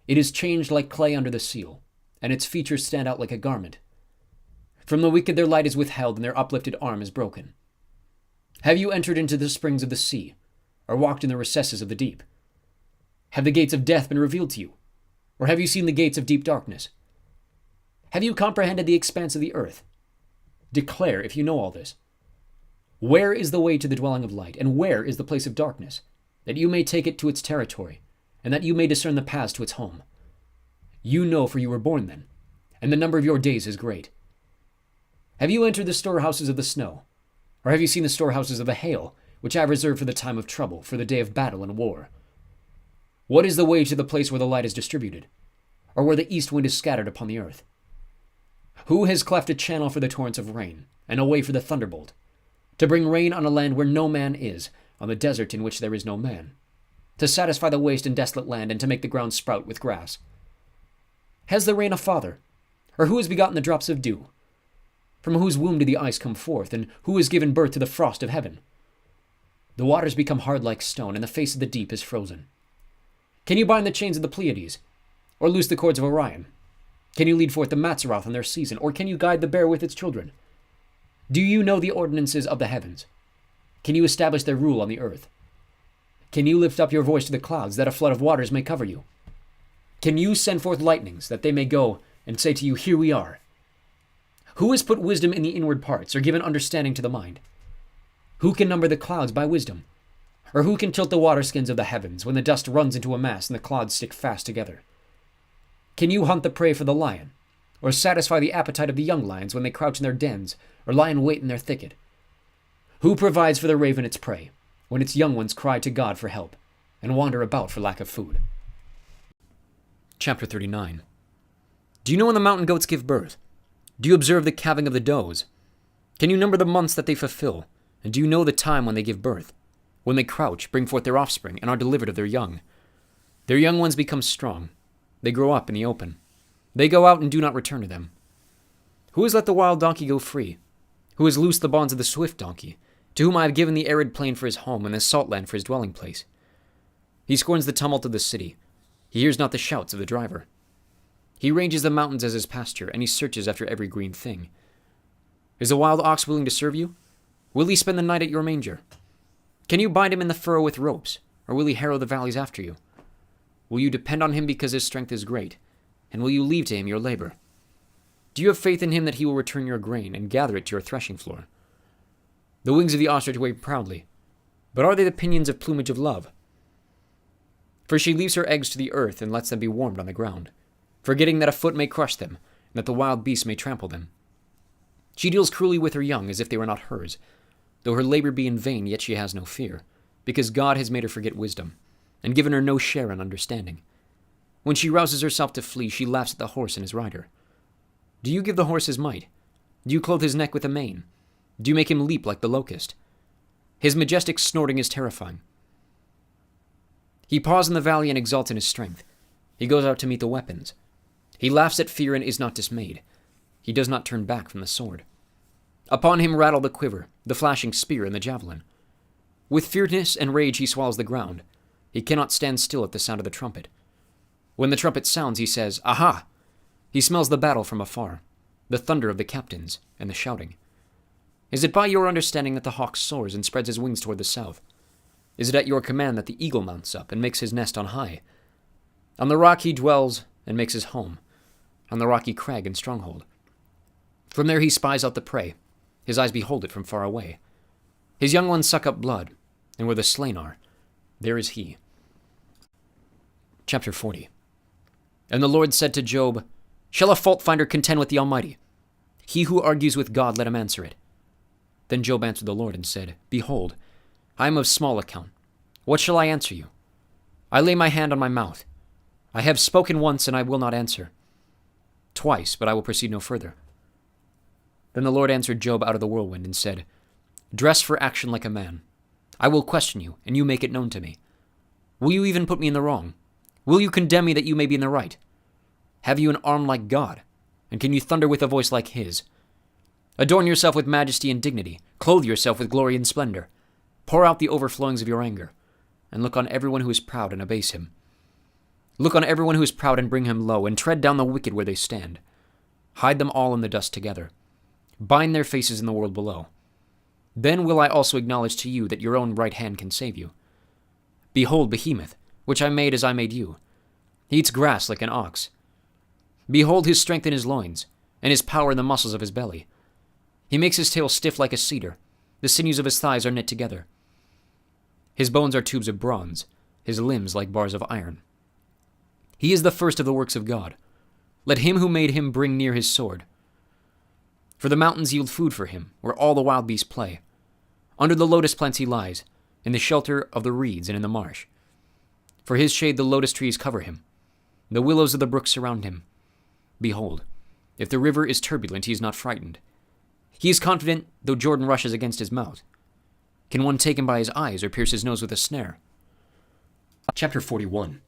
A: It is changed like clay under the seal, and its features stand out like a garment. From the wicked their light is withheld, and their uplifted arm is broken. Have you entered into the springs of the sea, or walked in the recesses of the deep? Have the gates of death been revealed to you, or have you seen the gates of deep darkness? Have you comprehended the expanse of the earth? Declare if you know all this. Where is the way to the dwelling of light, and where is the place of darkness, that you may take it to its territory, and that you may discern the paths to its home? You know, for you were born then, and the number of your days is great. Have you entered the storehouses of the snow, or have you seen the storehouses of the hail, which I have reserved for the time of trouble, for the day of battle and war? What is the way to the place where the light is distributed, or where the east wind is scattered upon the earth? Who has cleft a channel for the torrents of rain, and a way for the thunderbolt, to bring rain on a land where no man is, on the desert in which there is no man, to satisfy the waste and desolate land, and to make the ground sprout with grass? Has the rain a father, or who has begotten the drops of dew? From whose womb did the ice come forth, and who has given birth to the frost of heaven? The waters become hard like stone, and the face of the deep is frozen. Can you bind the chains of the Pleiades? or loose the cords of Orion? Can you lead forth the Mazzaroth in their season, or can you guide the bear with its children? Do you know the ordinances of the heavens? Can you establish their rule on the earth? Can you lift up your voice to the clouds, that a flood of waters may cover you? Can you send forth lightnings, that they may go and say to you, here we are? Who has put wisdom in the inward parts, or given understanding to the mind? Who can number the clouds by wisdom? Or who can tilt the waterskins of the heavens, when the dust runs into a mass and the clouds stick fast together? Can you hunt the prey for the lion, or satisfy the appetite of the young lions when they crouch in their dens, or lie in wait in their thicket? Who provides for the raven its prey, when its young ones cry to God for help, and wander about for lack of food? Chapter 39. Do you know when the mountain goats give birth? Do you observe the calving of the does? Can you number the months that they fulfill? And do you know the time when they give birth? When they crouch, bring forth their offspring, and are delivered of their young. Their young ones become strong. They grow up in the open. They go out and do not return to them. Who has let the wild donkey go free? Who has loosed the bonds of the swift donkey, to whom I have given the arid plain for his home, and the salt land for his dwelling place? He scorns the tumult of the city. He hears not the shouts of the driver. He ranges the mountains as his pasture, and he searches after every green thing. Is a wild ox willing to serve you? Will he spend the night at your manger? Can you bind him in the furrow with ropes, or will he harrow the valleys after you? Will you depend on him because his strength is great, and will you leave to him your labor? Do you have faith in him that he will return your grain and gather it to your threshing floor? The wings of the ostrich wave proudly, but are they the pinions of plumage of love? For she leaves her eggs to the earth and lets them be warmed on the ground, forgetting that a foot may crush them, and that the wild beast may trample them. She deals cruelly with her young as if they were not hers. Though her labor be in vain, yet she has no fear, because God has made her forget wisdom, and given her no share in understanding. When she rouses herself to flee, she laughs at the horse and his rider. Do you give the horse his might? Do you clothe his neck with a mane? Do you make him leap like the locust? His majestic snorting is terrifying. He paws in the valley and exalts in his strength. He goes out to meet the weapons. He laughs at fear and is not dismayed. He does not turn back from the sword. Upon him rattle the quiver, the flashing spear, and the javelin. With fierceness and rage he swallows the ground. He cannot stand still at the sound of the trumpet. When the trumpet sounds, he says, Aha! He smells the battle from afar, the thunder of the captains, and the shouting. Is it by your understanding that the hawk soars and spreads his wings toward the south? Is it at your command that the eagle mounts up and makes his nest on high? On the rock he dwells and makes his home, on the rocky crag and stronghold. From there he spies out the prey. His eyes behold it from far away. His young ones suck up blood, and where the slain are, there is he. Chapter 40. And the Lord said to Job, Shall a fault-finder contend with the Almighty? He who argues with God, let him answer it. Then Job answered the Lord and said, Behold, I am of small account. What shall I answer you? I lay my hand on my mouth. I have spoken once, and I will not answer. Twice, but I will proceed no further. Then the Lord answered Job out of the whirlwind and said, Dress for action like a man. I will question you, and you make it known to me. Will you even put me in the wrong? Will you condemn me that you may be in the right? Have you an arm like God? And can you thunder with a voice like his? Adorn yourself with majesty and dignity. Clothe yourself with glory and splendor. Pour out the overflowings of your anger, and look on everyone who is proud and abase him. Look on everyone who is proud and bring him low, and tread down the wicked where they stand. Hide them all in the dust together. Bind their faces in the world below. Then will I also acknowledge to you that your own right hand can save you. Behold Behemoth, which I made as I made you. He eats grass like an ox. Behold his strength in his loins, and his power in the muscles of his belly. He makes his tail stiff like a cedar. The sinews of his thighs are knit together. His bones are tubes of bronze, his limbs like bars of iron. He is the first of the works of God. Let him who made him bring near his sword. For the mountains yield food for him, where all the wild beasts play. Under the lotus plants he lies, in the shelter of the reeds and in the marsh. For his shade the lotus trees cover him. The willows of the brook surround him. Behold, if the river is turbulent, he is not frightened. He is confident, though Jordan rushes against his mouth. Can one take him by his eyes or pierce his nose with a snare? Chapter 41.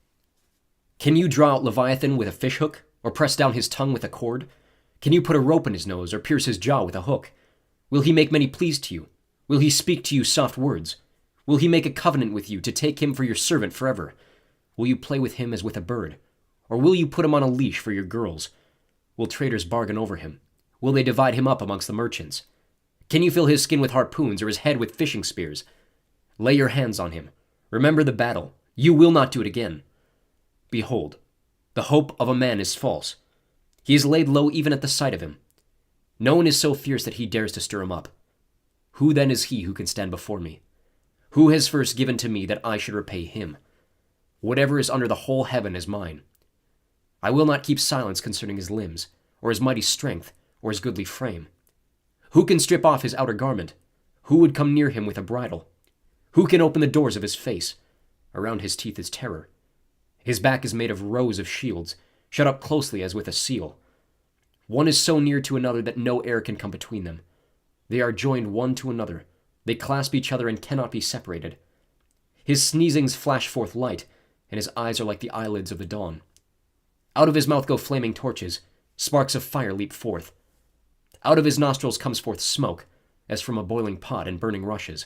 A: Can you draw out Leviathan with a fishhook, or press down his tongue with a cord? Can you put a rope in his nose, or pierce his jaw with a hook? Will he make many pleas to you? Will he speak to you soft words? Will he make a covenant with you to take him for your servant forever? Will you play with him as with a bird,
B: Or will you put him on a leash for your girls? Will traders bargain over him? Will they divide him up amongst the merchants? Can you fill his skin with harpoons or his head with fishing spears? Lay your hands on him. Remember the battle. You will not do it again. Behold, the hope of a man is false. He is laid low even at the sight of him. No one is so fierce that he dares to stir him up. Who then is he who can stand before me? Who has first given to me that I should repay him? Whatever is under the whole heaven is mine. I will not keep silence concerning his limbs, or his mighty strength, or his goodly frame. Who can strip off his outer garment? Who would come near him with a bridle? Who can open the doors of his face? Around his teeth is terror. His back is made of rows of shields, shut up closely as with a seal. One is so near to another that no air can come between them. They are joined one to another. They clasp each other and cannot be separated. His sneezings flash forth light, and his eyes are like the eyelids of the dawn. Out of his mouth go flaming torches. Sparks of fire leap forth. Out of his nostrils comes forth smoke, as from a boiling pot and burning rushes.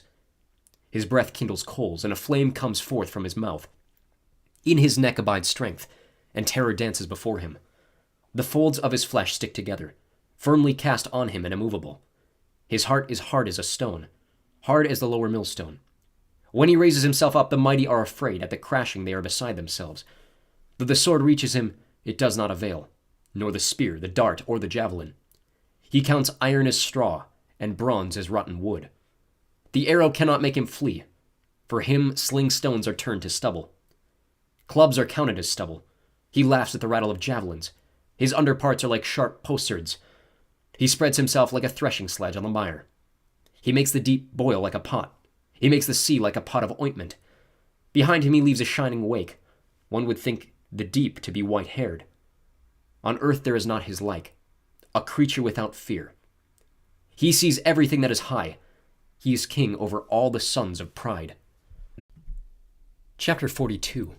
B: His breath kindles coals, and a flame comes forth from his mouth. In his neck abides strength, and terror dances before him. The folds of his flesh stick together, firmly cast on him and immovable. His heart is hard as a stone, hard as the lower millstone. When he raises himself up, the mighty are afraid. At the crashing they are beside themselves. Though the sword reaches him, it does not avail, nor the spear, the dart, or the javelin. He counts iron as straw, and bronze as rotten wood. The arrow cannot make him flee. For him, sling stones are turned to stubble. Clubs are counted as stubble. He laughs at the rattle of javelins. His underparts are like sharp potsherds. He spreads himself like a threshing sledge on the mire. He makes the deep boil like a pot. He makes the sea like a pot of ointment. Behind him he leaves a shining wake. One would think the deep to be white-haired. On earth there is not his like, a creature without fear. He sees everything that is high. He is king over all the sons of pride. Chapter 42.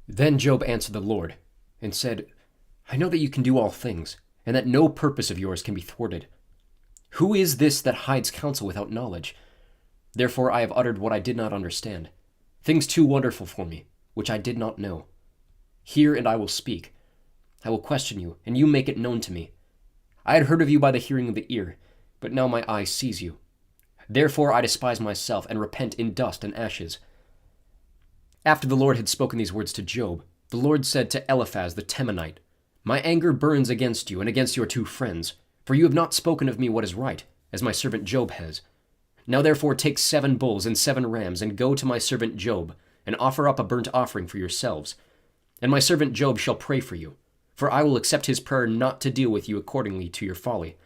B: Then Job answered the Lord, and said, I know that you can do all things, and that no purpose of yours can be thwarted. Who is this that hides counsel without knowledge? Therefore I have uttered what I did not understand, things too wonderful for me, which I did not know. Hear, and I will speak. I will question you, and you make it known to me. I had heard of you by the hearing of the ear, but now my eye sees you. Therefore I despise myself, and repent in dust and ashes. After the Lord had spoken these words to Job, the Lord said to Eliphaz the Temanite, My anger burns against you and against your 2 friends, for you have not spoken of me what is right, as my servant Job has. Now therefore take 7 bulls and 7 rams, and go to my servant Job, and offer up a burnt offering for yourselves. And my servant Job shall pray for you, for I will accept his prayer not to deal with you accordingly to your folly.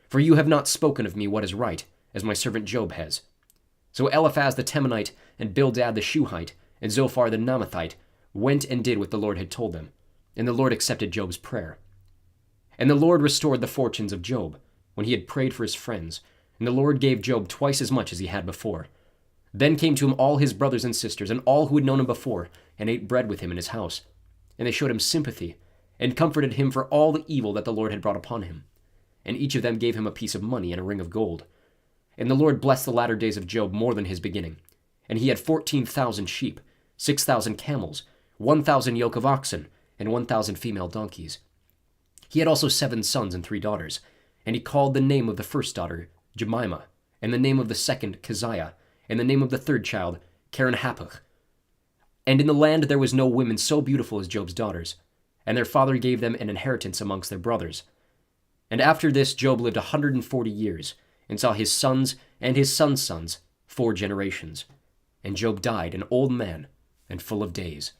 B: For you have not spoken of me what is right, as my servant Job has. So Eliphaz the Temanite, and Bildad the Shuhite, and Zophar the Naamathite went and did what the Lord had told them, and the Lord accepted Job's prayer. And the Lord restored the fortunes of Job, when he had prayed for his friends, and the Lord gave Job twice as much as he had before. Then came to him all his brothers and sisters, and all who had known him before, and ate bread with him in his house. And they showed him sympathy, and comforted him for all the evil that the Lord had brought upon him. And each of them gave him a piece of money and a ring of gold. And the Lord blessed the latter days of Job more than his beginning. And he had 14,000 sheep, 6,000 camels, 1,000 yoke of oxen, and 1,000 female donkeys. He had also 7 sons and 3 daughters, and he called the name of the first daughter Jemimah, and the name of the second Keziah, and the name of the third child Keren-Happuch. And in the land there was no women so beautiful as Job's daughters, and their father gave them an inheritance amongst their brothers. And after this Job lived 140 years, and saw his sons and his sons' sons 4 generations. And Job died an old man and full of days.